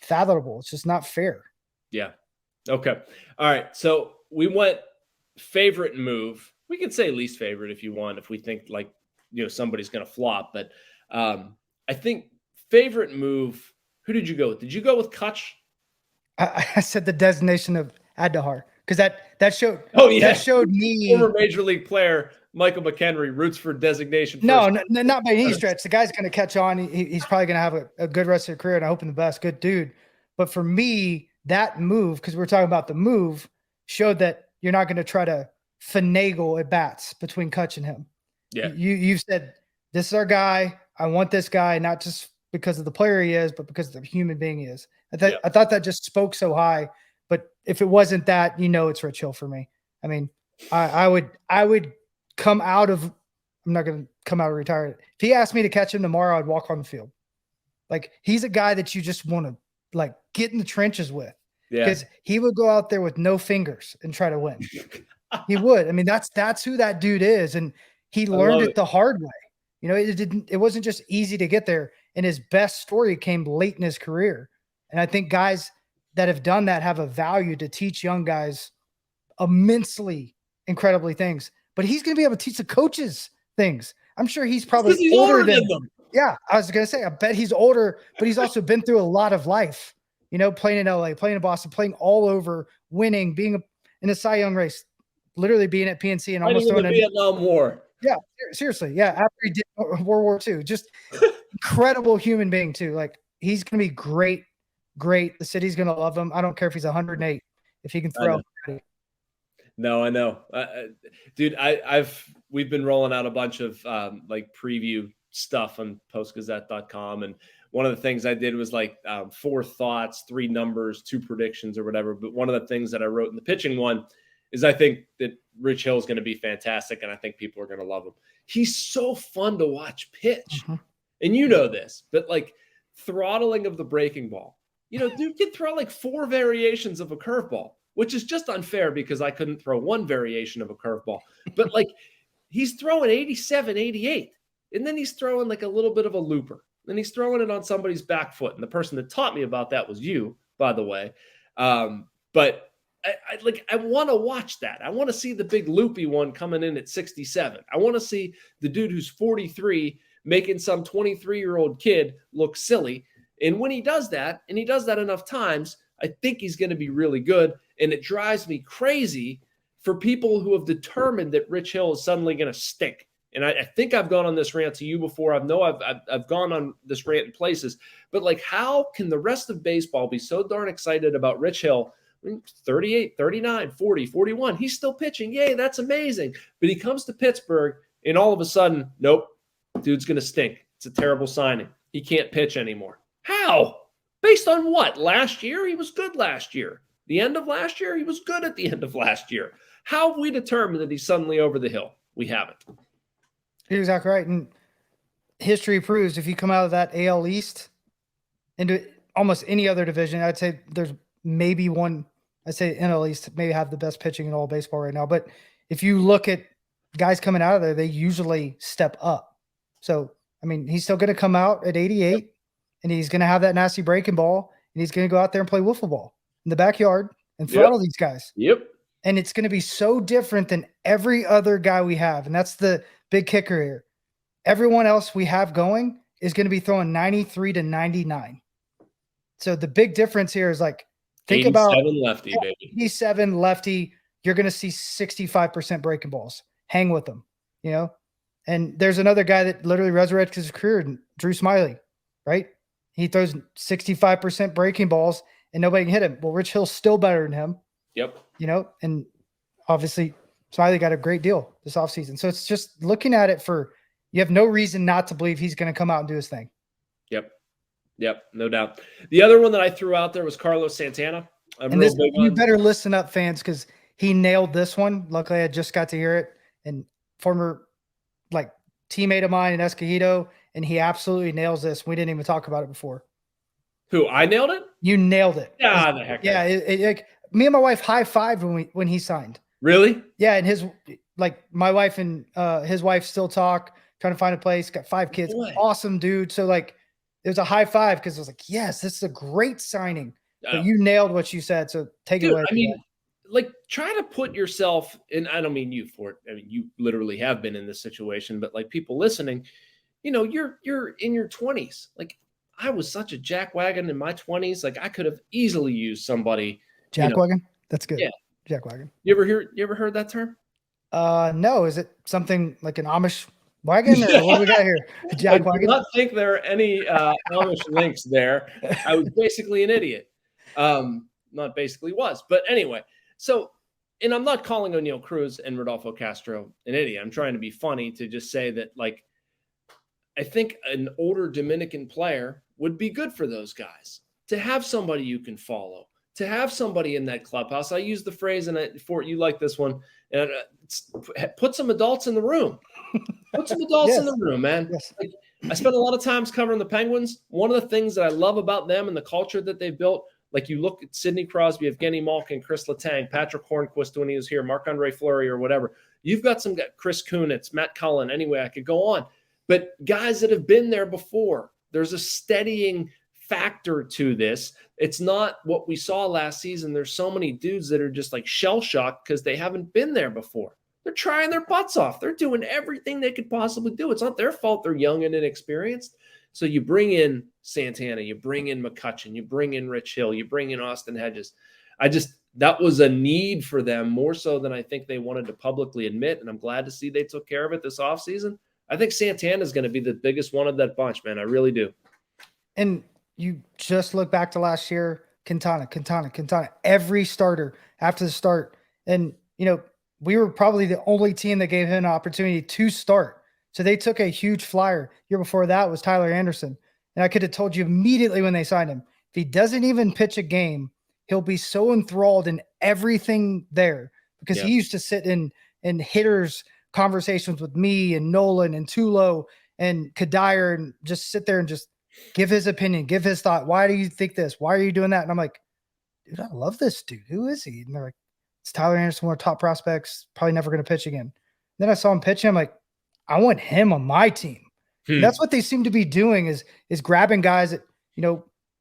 fathomable. It's just not fair. Yeah. Okay. All right. So we went favorite move. We can say least favorite if you want, if we think, like, somebody's going to flop. But I think favorite move, who did you go with? Did you go with Kutch? I said the designation of Adahar because that showed. Oh yeah, that showed me. Former major league player Michael McHenry roots for designation. No, not by any stretch. The guy's going to catch on. He's probably going to have a good rest of his career, and I hope him the best. Good dude. But for me, that move, because we're talking about the move, showed that you're not going to try to finagle at bats between Kutch and him. Yeah, you've said this is our guy. I want this guy, not just because of the player he is, but because of the human being he is. I thought that just spoke so high, but if it wasn't that, it's Rich Hill for me. I mean, I would come out of, I'm not going to come out of retirement. If he asked me to catch him tomorrow, I'd walk on the field. Like, he's a guy that you just want to, like, get in the trenches with, because he would go out there with no fingers and try to win. He would. I mean, that's who that dude is. And he learned it the hard way. It wasn't just easy to get there. And his best story came late in his career. And I think guys that have done that have a value to teach young guys immensely, incredibly things. But he's going to be able to teach the coaches things. I'm sure he's probably older than them. Yeah, I was going to say, I bet he's older, but he's also been through a lot of life. Playing in LA, playing in Boston, playing all over, winning, being in a Cy Young race, literally being at PNC and almost throwing the Vietnam War. Yeah, seriously. Yeah, after he did World War II, just incredible human being too. Like, he's going to be great great. The city's going to love him. I don't care if he's 108. If he can throw. No, I know. Dude, we've been rolling out a bunch of like preview stuff on postgazette.com. And one of the things I did was like 4 thoughts, 3 numbers, 2 predictions or whatever. But one of the things that I wrote in the pitching one is I think that Rich Hill is going to be fantastic. And I think people are going to love him. He's so fun to watch pitch. And you know this, but like throttling of the breaking ball, dude can throw like 4 variations of a curveball, which is just unfair because I couldn't throw 1 variation of a curveball. But like he's throwing 87, 88. And then he's throwing like a little bit of a looper. Then he's throwing it on somebody's back foot. And the person that taught me about that was you, by the way. But I want to watch that. I want to see the big loopy one coming in at 67. I want to see the dude who's 43 making some 23-year-old kid look silly. And when he does that, and he does that enough times, I think he's going to be really good. And it drives me crazy for people who have determined that Rich Hill is suddenly going to stink. And I think I've gone on this rant to you before. I've gone on this rant in places. But like, how can the rest of baseball be so darn excited about Rich Hill? 38, 39, 40, 41. He's still pitching. Yay, that's amazing. But he comes to Pittsburgh, and all of a sudden, nope, dude's going to stink. It's a terrible signing. He can't pitch anymore. How? Based on what? Last year? He was good last year. The end of last year? He was good at the end of last year. How have we determined that he's suddenly over the hill? We haven't. You're exactly right. And history proves if you come out of that AL East into almost any other division, I'd say there's maybe one, I'd say NL East maybe have the best pitching in all baseball right now. But if you look at guys coming out of there, they usually step up. So, I mean, he's still going to come out at 88 and he's going to have that nasty breaking ball and he's going to go out there and play wiffle ball in the backyard and throttle these guys. And it's going to be so different than every other guy we have. And that's the big kicker here. Everyone else we have going is going to be throwing 93 to 99. So the big difference here is like, think about 87 lefty, baby. 87 lefty. You're going to see 65% breaking balls. Hang with them, And there's another guy that literally resurrected his career, Drew Smiley, right? He throws 65% breaking balls and nobody can hit him. Well, Rich Hill's still better than him. And obviously Smiley got a great deal this offseason. So it's just looking at it you have no reason not to believe he's going to come out and do his thing. Yep, no doubt. The other one that I threw out there was Carlos Santana. You better listen up, fans, because he nailed this one. Luckily, I just got to hear it. And former teammate of mine in Escogido, and he absolutely nails this. We didn't even talk about it before. Who? I nailed it? You nailed it. Yeah, the heck. Yeah, me and my wife high-fived when he signed. Really? Yeah, and my wife and his wife still talk, trying to find a place, got 5 kids. Boy. Awesome dude. So it was a high five because it was like, yes, this is a great signing. But you nailed what you said. So take it away. I mean, try to put yourself in. I don't mean you for it. I mean, you literally have been in this situation, but people listening, you're in your 20s. I was such a jackwagon in my 20s. I could have easily used somebody. Jackwagon? That's good. Yeah. Jackwagon. You ever heard that term? No. Is it something like an Amish wagon, or what do we got here? I do not think there are any Amish links there. I was basically an idiot. Not basically was, but anyway. So, and I'm not calling O'Neal Cruz and Rodolfo Castro an idiot. I'm trying to be funny to just say that, I think an older Dominican player would be good for those guys to have somebody you can follow, to have somebody in that clubhouse. I use the phrase, and Fort, you like this one, and put some adults in the room. Put some adults in the room, man. Yes. I spent a lot of times covering the Penguins. One of the things that I love about them and the culture that they've built, you look at Sidney Crosby, Evgeny Malkin, Chris Letang, Patrick Hornquist when he was here, Marc-Andre Fleury or whatever. You've got some guys, Chris Kunitz, Matt Cullen. Anyway, I could go on. But guys that have been there before, there's a steadying factor to this. It's not what we saw last season. There's so many dudes that are just shell-shocked because they haven't been there before. They're trying their butts off. They're doing everything they could possibly do. It's not their fault they're young and inexperienced. So you bring in Santana, you bring in McCutchen, you bring in Rich Hill, you bring in Austin Hedges. That was a need for them more so than I think they wanted to publicly admit, and I'm glad to see they took care of it this offseason. I think Santana is going to be the biggest one of that bunch, man. I really do. And you just look back to last year, Quintana, every starter after the start. And, we were probably the only team that gave him an opportunity to start. So they took a huge flyer. Year before that was Tyler Anderson. And I could have told you immediately when they signed him, if he doesn't even pitch a game, he'll be so enthralled in everything there, because he used to sit in hitters conversations with me and Nolan and Tulo and Kadire and just sit there and just give his opinion, give his thought. Why do you think this? Why are you doing that? And I'm like, dude, I love this dude. Who is he? And they're like, it's Tyler Anderson, one of the top prospects, probably never going to pitch again. Then I saw him pitching. I'm like, I want him on my team. And that's what they seem to be doing is grabbing guys that,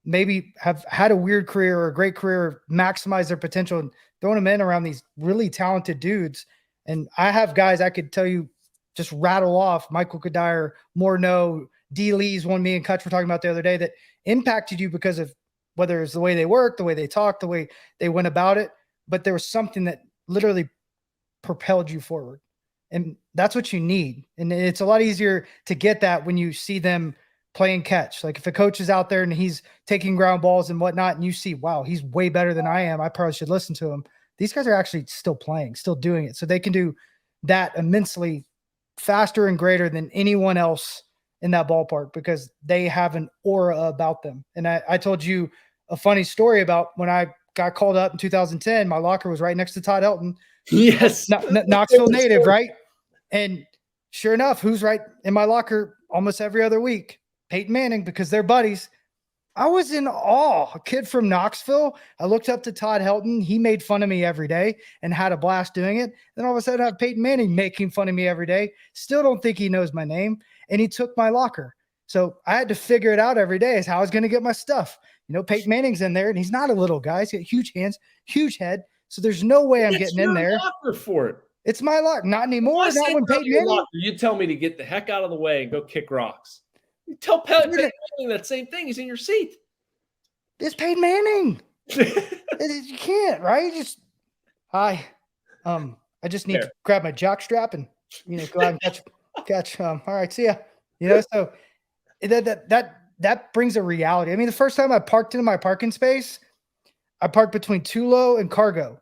maybe have had a weird career or a great career, or maximize their potential, and throwing them in around these really talented dudes. And I have guys I could tell you, just rattle off, Michael Kadire, Morneau, D. Lee's one me and Kutch were talking about the other day, that impacted you because of whether it's the way they work, the way they talk, the way they went about it. But there was something that literally propelled you forward. And that's what you need. And it's a lot easier to get that when you see them playing catch. Like if a coach is out there and he's taking ground balls and whatnot, and you see, wow, he's way better than I am, I probably should listen to him. These guys are actually still playing, still doing it. So they can do that immensely faster and greater than anyone else in that ballpark, because they have an aura about them. And I told you a funny story about when I got called up in 2010, my locker was right next to Todd Helton. Yes. Knoxville native, right? And sure enough, who's right in my locker almost every other week? Peyton Manning, because they're buddies. I was in awe. A kid from Knoxville. I looked up to Todd Helton. He made fun of me every day and had a blast doing it. Then all of a sudden I have Peyton Manning making fun of me every day. Still don't think he knows my name. And he took my locker. So I had to figure it out every day, is how I was going to get my stuff. Peyton Manning's in there, and he's not a little guy. He's got huge hands, huge head. So there's no way I'm getting in there. Locker for it. It's my locker. Not anymore. Not when Peyton Manning. You tell me to get the heck out of the way and go kick rocks. You tell Peyton Manning that same thing. He's in your seat. It's Peyton Manning. You can't, right? Just hi. I just need to grab my jock strap and go out and catch. All right, see ya. So that brings a reality. I mean, the first time I parked in my parking space, I parked between Tulo and Cargo.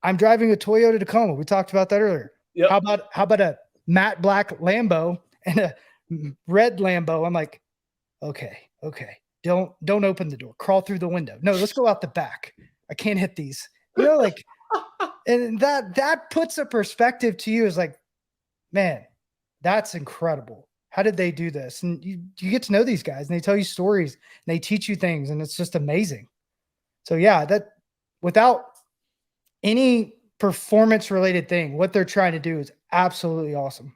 I'm driving a Toyota Tacoma. We talked about that earlier. Yep. How about a matte black Lambo and a red Lambo? I'm like, okay. Don't open the door. Crawl through the window. No, let's go out the back. I can't hit these. And that puts a perspective to you, is like, man, that's incredible. How did they do this? And you get to know these guys, and they tell you stories, and they teach you things, and it's just amazing. So yeah, that without any performance related thing, what they're trying to do is absolutely awesome.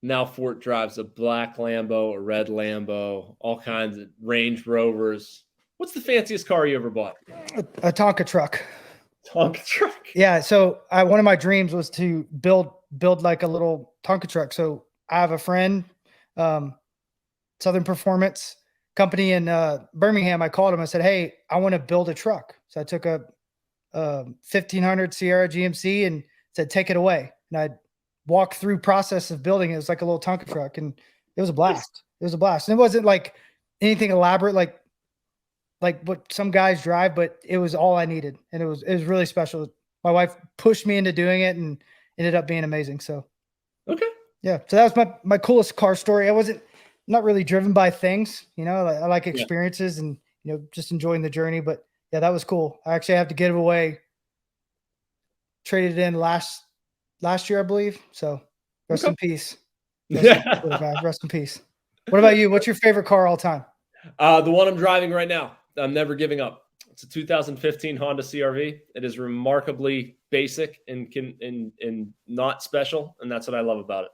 Now Fort drives a black Lambo, a red Lambo, all kinds of Range Rovers. What's the fanciest car you ever bought? A Tonka truck. Tonka truck. Yeah. So one of my dreams was to build like a little Tonka truck. So I have a friend, Southern Performance Company in Birmingham. I called him. I said, hey, I want to build a truck. So I took a 1500 Sierra GMC and said, take it away. And I walked through process of building it. It was like a little Tonka truck, and it was a blast. It was a blast. And it wasn't like anything elaborate, like what some guys drive, but it was all I needed. And it was really special. My wife pushed me into doing it and ended up being amazing. So, okay. Yeah. So that was my coolest car story. I not really driven by things, I like experiences and, just enjoying the journey, but yeah, that was cool. I actually have to give it away. Traded it in last year, I believe. So rest in peace. Rest in peace. What about you? What's your favorite car all time? The one I'm driving right now. I'm never giving up. It's a 2015 Honda CR-V. It is remarkably basic and not special, and that's what I love about it.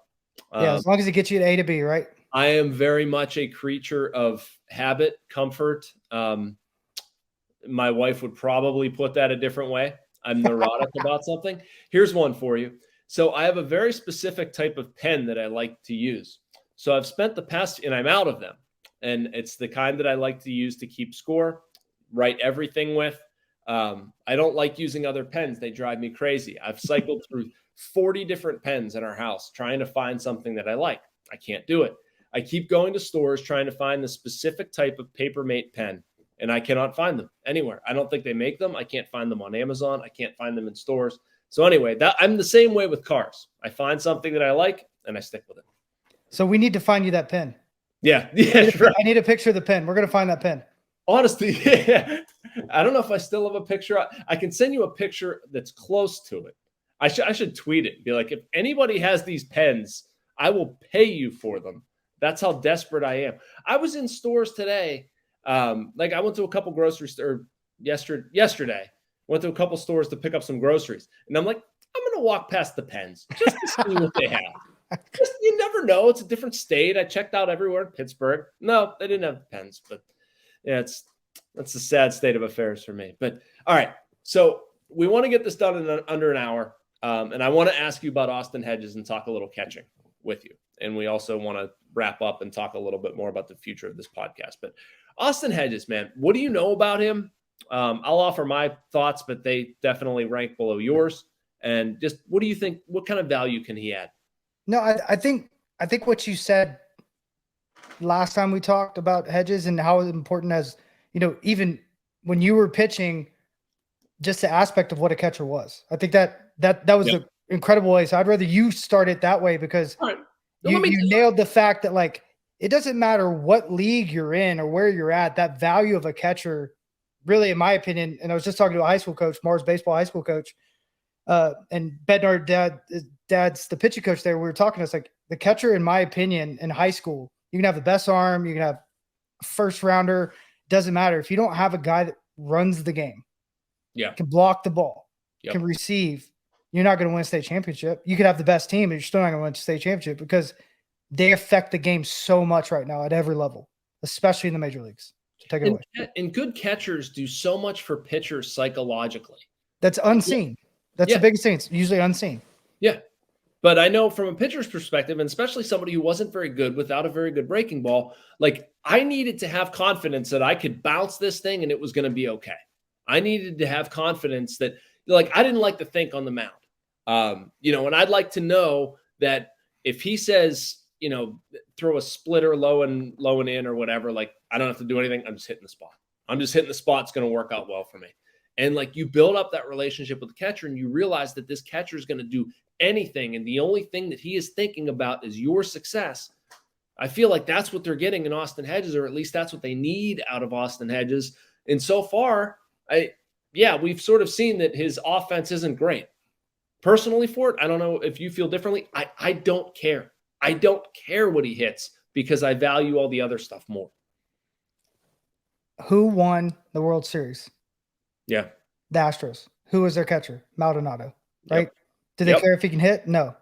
Yeah, as long as it gets you to A to B, right? I am very much a creature of habit, comfort. My wife would probably put that a different way. I'm neurotic about something. Here's one for you. So I have a very specific type of pen that I like to use. So I've spent the past, and I'm out of them. And it's the kind that I like to use to keep score, write everything with. I don't like using other pens. They drive me crazy. I've cycled through 40 different pens in our house trying to find something that I like. I can't do it. I keep going to stores trying to find the specific type of Papermate pen, and I cannot find them anywhere. I don't think they make them. I can't find them on Amazon. I can't find them in stores. So anyway, I'm the same way with cars. I find something that I like and I stick with it. So we need to find you that pen. Yeah. I need a picture of the pen. We're going to find that pen. Honestly, yeah. I don't know if I still have a picture. I can send you a picture that's close to it. I should tweet it and be like, if anybody has these pens, I will pay you for them. That's how desperate I am. I was in stores today. Like I went to a couple grocery stores yesterday. Went to a couple stores to pick up some groceries. And I'm like, I'm going to walk past the pens just to see what they have. You never know. It's a different state. I checked out everywhere in Pittsburgh. No, they didn't have pens. But yeah, that's a sad state of affairs for me. But all right. So we want to get this done in under an hour. And I want to ask you about Austin Hedges and talk a little catching with you. And we also want to wrap up and talk a little bit more about the future of this podcast. But Austin Hedges, man, what do you know about him? I'll offer my thoughts, but they definitely rank below yours. And just what do you think? What kind of value can he add? No, I think what you said last time we talked about Hedges and how important as, even when you were pitching, just the aspect of what a catcher was. I think that was an incredible way. So I'd rather you start it that way because you nailed the fact that like, it doesn't matter what league you're in or where you're at, that value of a catcher really, in my opinion, and I was just talking to a high school coach, Mars baseball high school coach, and Bednar dad's the pitching coach there. We were talking, it's like the catcher, in my opinion, in high school, you can have the best arm, you can have a first rounder, doesn't matter. If you don't have a guy that runs the game, can block the ball, can receive, you're not going to win a state championship. You could have the best team, and you're still not going to win a state championship because they affect the game so much right now at every level, especially in the major leagues. So take it away. And good catchers do so much for pitchers psychologically. That's unseen. That's the biggest thing. It's usually unseen. Yeah. But I know from a pitcher's perspective, and especially somebody who wasn't very good without a very good breaking ball, like I needed to have confidence that I could bounce this thing and it was going to be okay. I needed to have confidence that, like, I didn't like to think on the mound. And I'd like to know that if he says, throw a splitter low and in or whatever, like I don't have to do anything. I'm just hitting the spot. It's going to work out well for me. And like you build up that relationship with the catcher and you realize that this catcher is going to do anything. And the only thing that he is thinking about is your success. I feel like that's what they're getting in Austin Hedges, or at least that's what they need out of Austin Hedges. And so far, we've sort of seen that his offense isn't great. Personally for it, I don't know if you feel differently. I don't care. I don't care what he hits because I value all the other stuff more. Who won the World Series? Yeah. The Astros. Who was their catcher? Maldonado, right? Yep. Do they care if he can hit? No.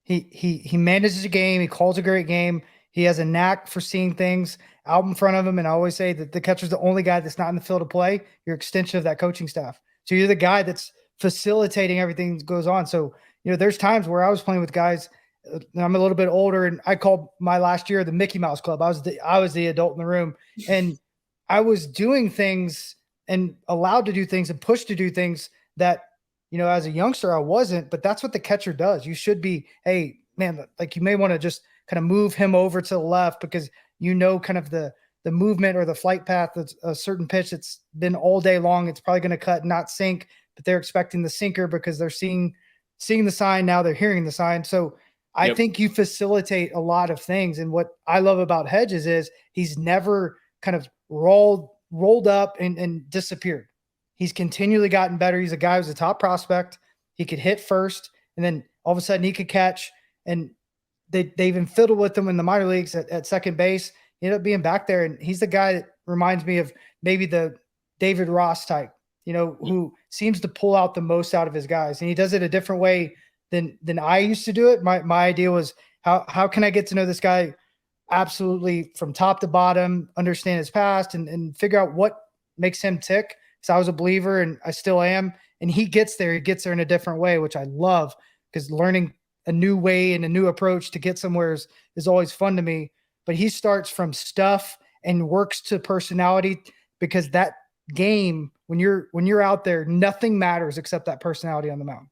He manages a game. He calls a great game. He has a knack for seeing things out in front of him. And I always say that the catcher's the only guy that's not in the field of play. You're an extension of that coaching staff. So you're the guy that's facilitating everything that goes on. So, there's times where I was playing with guys, I'm a little bit older, and I called my last year the Mickey Mouse Club. I was the adult in the room, and I was doing things and allowed to do things and pushed to do things that, as a youngster I wasn't, but that's what the catcher does. You should be, hey man, like you may want to just kind of move him over to the left because kind of the movement or the flight path that's a certain pitch that's been all day long. It's probably going to cut, not sink, but they're expecting the sinker because they're seeing the sign. Now they're hearing the sign. So I think you facilitate a lot of things. And what I love about Hedges is he's never kind of rolled up and disappeared. He's continually gotten better. He's a guy who's a top prospect. He could hit first, and then all of a sudden he could catch. And they even fiddled with him in the minor leagues at second base. He ended up being back there, and he's the guy that reminds me of maybe the David Ross type, who seems to pull out the most out of his guys. And he does it a different way than I used to do it. My idea was how can I get to know this guy absolutely from top to bottom, understand his past, and figure out what makes him tick. So I was a believer, and I still am. And he gets there in a different way, which I love, because learning a new way and a new approach to get somewhere is always fun to me. But he starts from stuff and works to personality, because that game, when you're out there, nothing matters except that personality on the mound.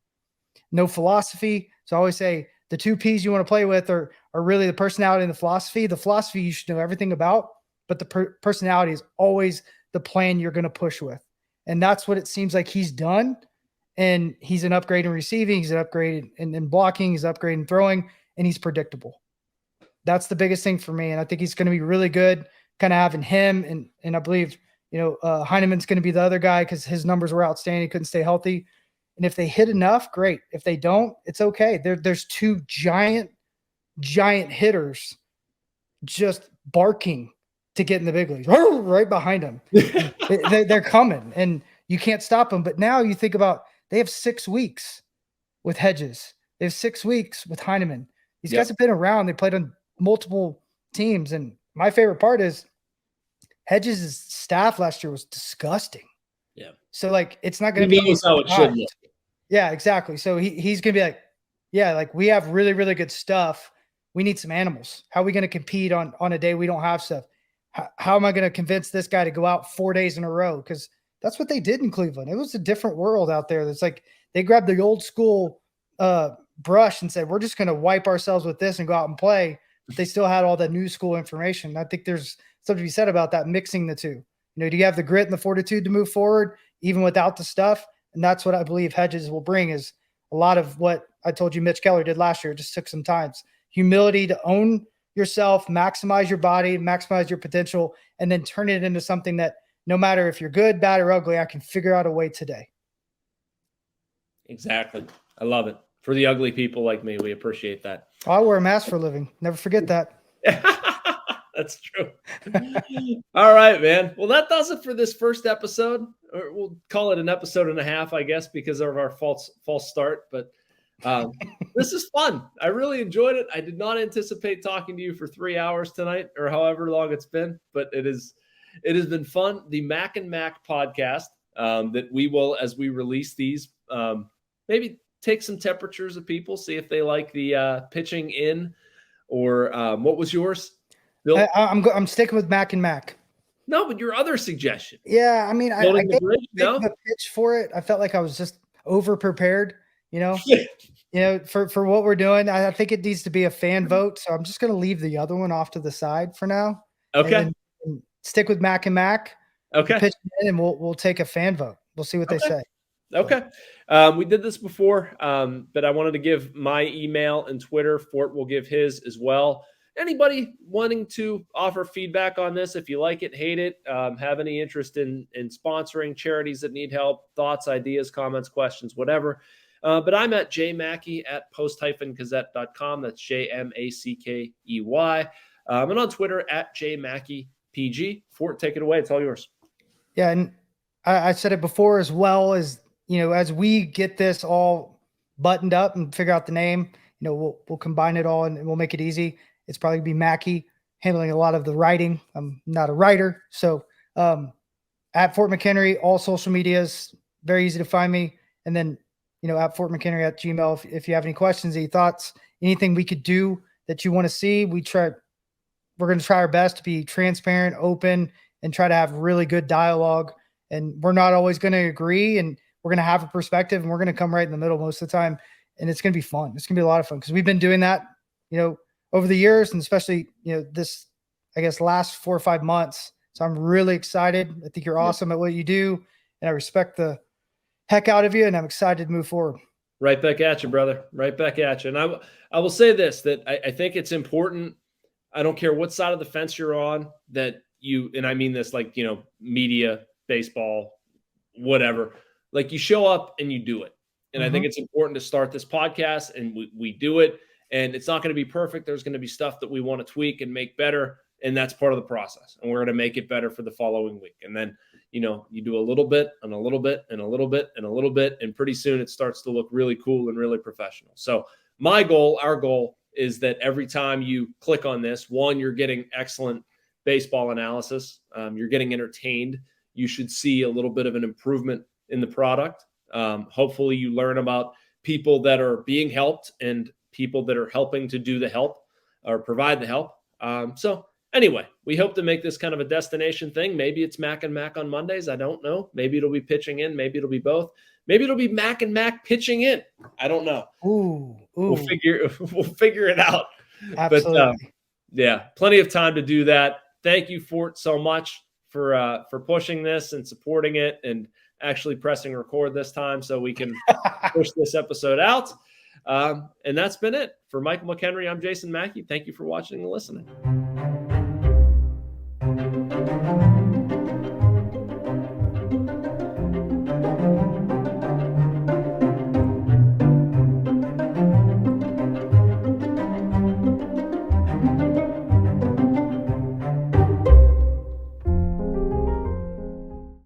No philosophy. So I always say the two P's you want to play with are really the personality and the philosophy. The philosophy you should know everything about, but the personality is always the plan you're going to push with. And that's what it seems like he's done. And he's an upgrade in receiving. He's an upgrade in blocking. He's an upgrade in throwing, and he's predictable. That's the biggest thing for me. And I think he's going to be really good kind of having him. And I believe, Heineman's going to be the other guy because his numbers were outstanding. He couldn't stay healthy. And if they hit enough, great. If they don't, it's okay. There's two giant hitters just barking to get in the big leagues right behind them. They're coming, and you can't stop them. But now you think about, they have 6 weeks with Hedges. They have 6 weeks with Heineman. These guys have been around. They played on multiple teams. And my favorite part is Hedges' staff last year was disgusting. Yeah. So, like, it's not going to be how it should look. Yeah, exactly. So he's going to be like, yeah, like, we have really, really good stuff. We need some animals. How are we going to compete on a day we don't have stuff? How am I going to convince this guy to go out 4 days in a row? Because that's what they did in Cleveland. It was a different world out there. It's like they grabbed the old school brush and said, we're just going to wipe ourselves with this and go out and play. But they still had all that new school information. I think there's something to be said about that, mixing the two. Do you have the grit and the fortitude to move forward even without the stuff? And that's what I believe Hedges will bring, is a lot of what I told you Mitch Keller did last year. It just took some time. Humility to own yourself, maximize your body, maximize your potential, and then turn it into something that no matter if you're good, bad, or ugly, I can figure out a way today. Exactly. I love it. For the ugly people like me, we appreciate that. I wear a mask for a living. Never forget that. That's true. All right, man. Well, that does it for this first episode. Or we'll call it an episode and a half, I guess, because of our false start. But this is fun. I really enjoyed it. I did not anticipate talking to you for 3 hours tonight, or however long it's been, but it has been fun. The Mac and Mac podcast, that we will, as we release these, maybe take some temperatures of people, see if they like the pitching in, or what was yours, Bill? I'm sticking with Mac and Mac. No, but your other suggestion. Yeah, I mean, I gave the pitch for it. I felt like I was just over prepared, for what we're doing. I think it needs to be a fan vote, so I'm just going to leave the other one off to the side for now. Okay. And stick with Mac and Mac. Okay. Pitch in, and we'll take a fan vote. We'll see what they say. Okay. We did this before, but I wanted to give my email and Twitter. Fort will give his as well. Anybody wanting to offer feedback on this, if you like it, hate it, have any interest in sponsoring charities that need help, thoughts, ideas, comments, questions, whatever. But I'm at jmackey@post-gazette.com. That's JMACKEY. And on Twitter at jmackeypg. Fort, take it away. It's all yours. Yeah, and I said it before, as well as, as we get this all buttoned up and figure out the name, we'll combine it all and we'll make it easy. It's probably going to be Mackey handling a lot of the writing. I'm not a writer. So at Fort McHenry, all social medias, very easy to find me. And then, at Fort McHenry at Gmail, if you have any questions, any thoughts, anything we could do that you want to see, we're going to try our best to be transparent, open, and try to have really good dialogue. And we're not always going to agree, and we're going to have a perspective, and we're going to come right in the middle most of the time. And it's going to be fun. It's going to be a lot of fun because we've been doing that, over the years, and especially, this, I guess, last 4 or 5 months. So I'm really excited. I think you're awesome at what you do, and I respect the heck out of you, and I'm excited to move forward. Right back at you, brother. Right back at you. And I will say this, that I think it's important. I don't care what side of the fence you're on, that you, and I mean this like, media, baseball, whatever, like you show up and you do it. And I think it's important to start this podcast, and we do it. And it's not going to be perfect. There's going to be stuff that we want to tweak and make better. And that's part of the process. And we're going to make it better for the following week. And then, you do a little bit and a little bit and a little bit and a little bit. And pretty soon it starts to look really cool and really professional. So our goal is that every time you click on this, one, you're getting excellent baseball analysis. You're getting entertained. You should see a little bit of an improvement in the product. Hopefully you learn about people that are being helped and people that are helping to do the help or provide the help. So anyway, we hope to make this kind of a destination thing. Maybe it's Mac and Mac on Mondays. I don't know. Maybe it'll be pitching in. Maybe it'll be both. Maybe it'll be Mac and Mac pitching in. I don't know. Ooh. We'll figure it out. Absolutely. But yeah, plenty of time to do that. Thank you, Fort, so much for pushing this and supporting it and actually pressing record this time so we can push this episode out. And that's been it. For Michael McHenry, I'm Jason Mackey. Thank you for watching and listening.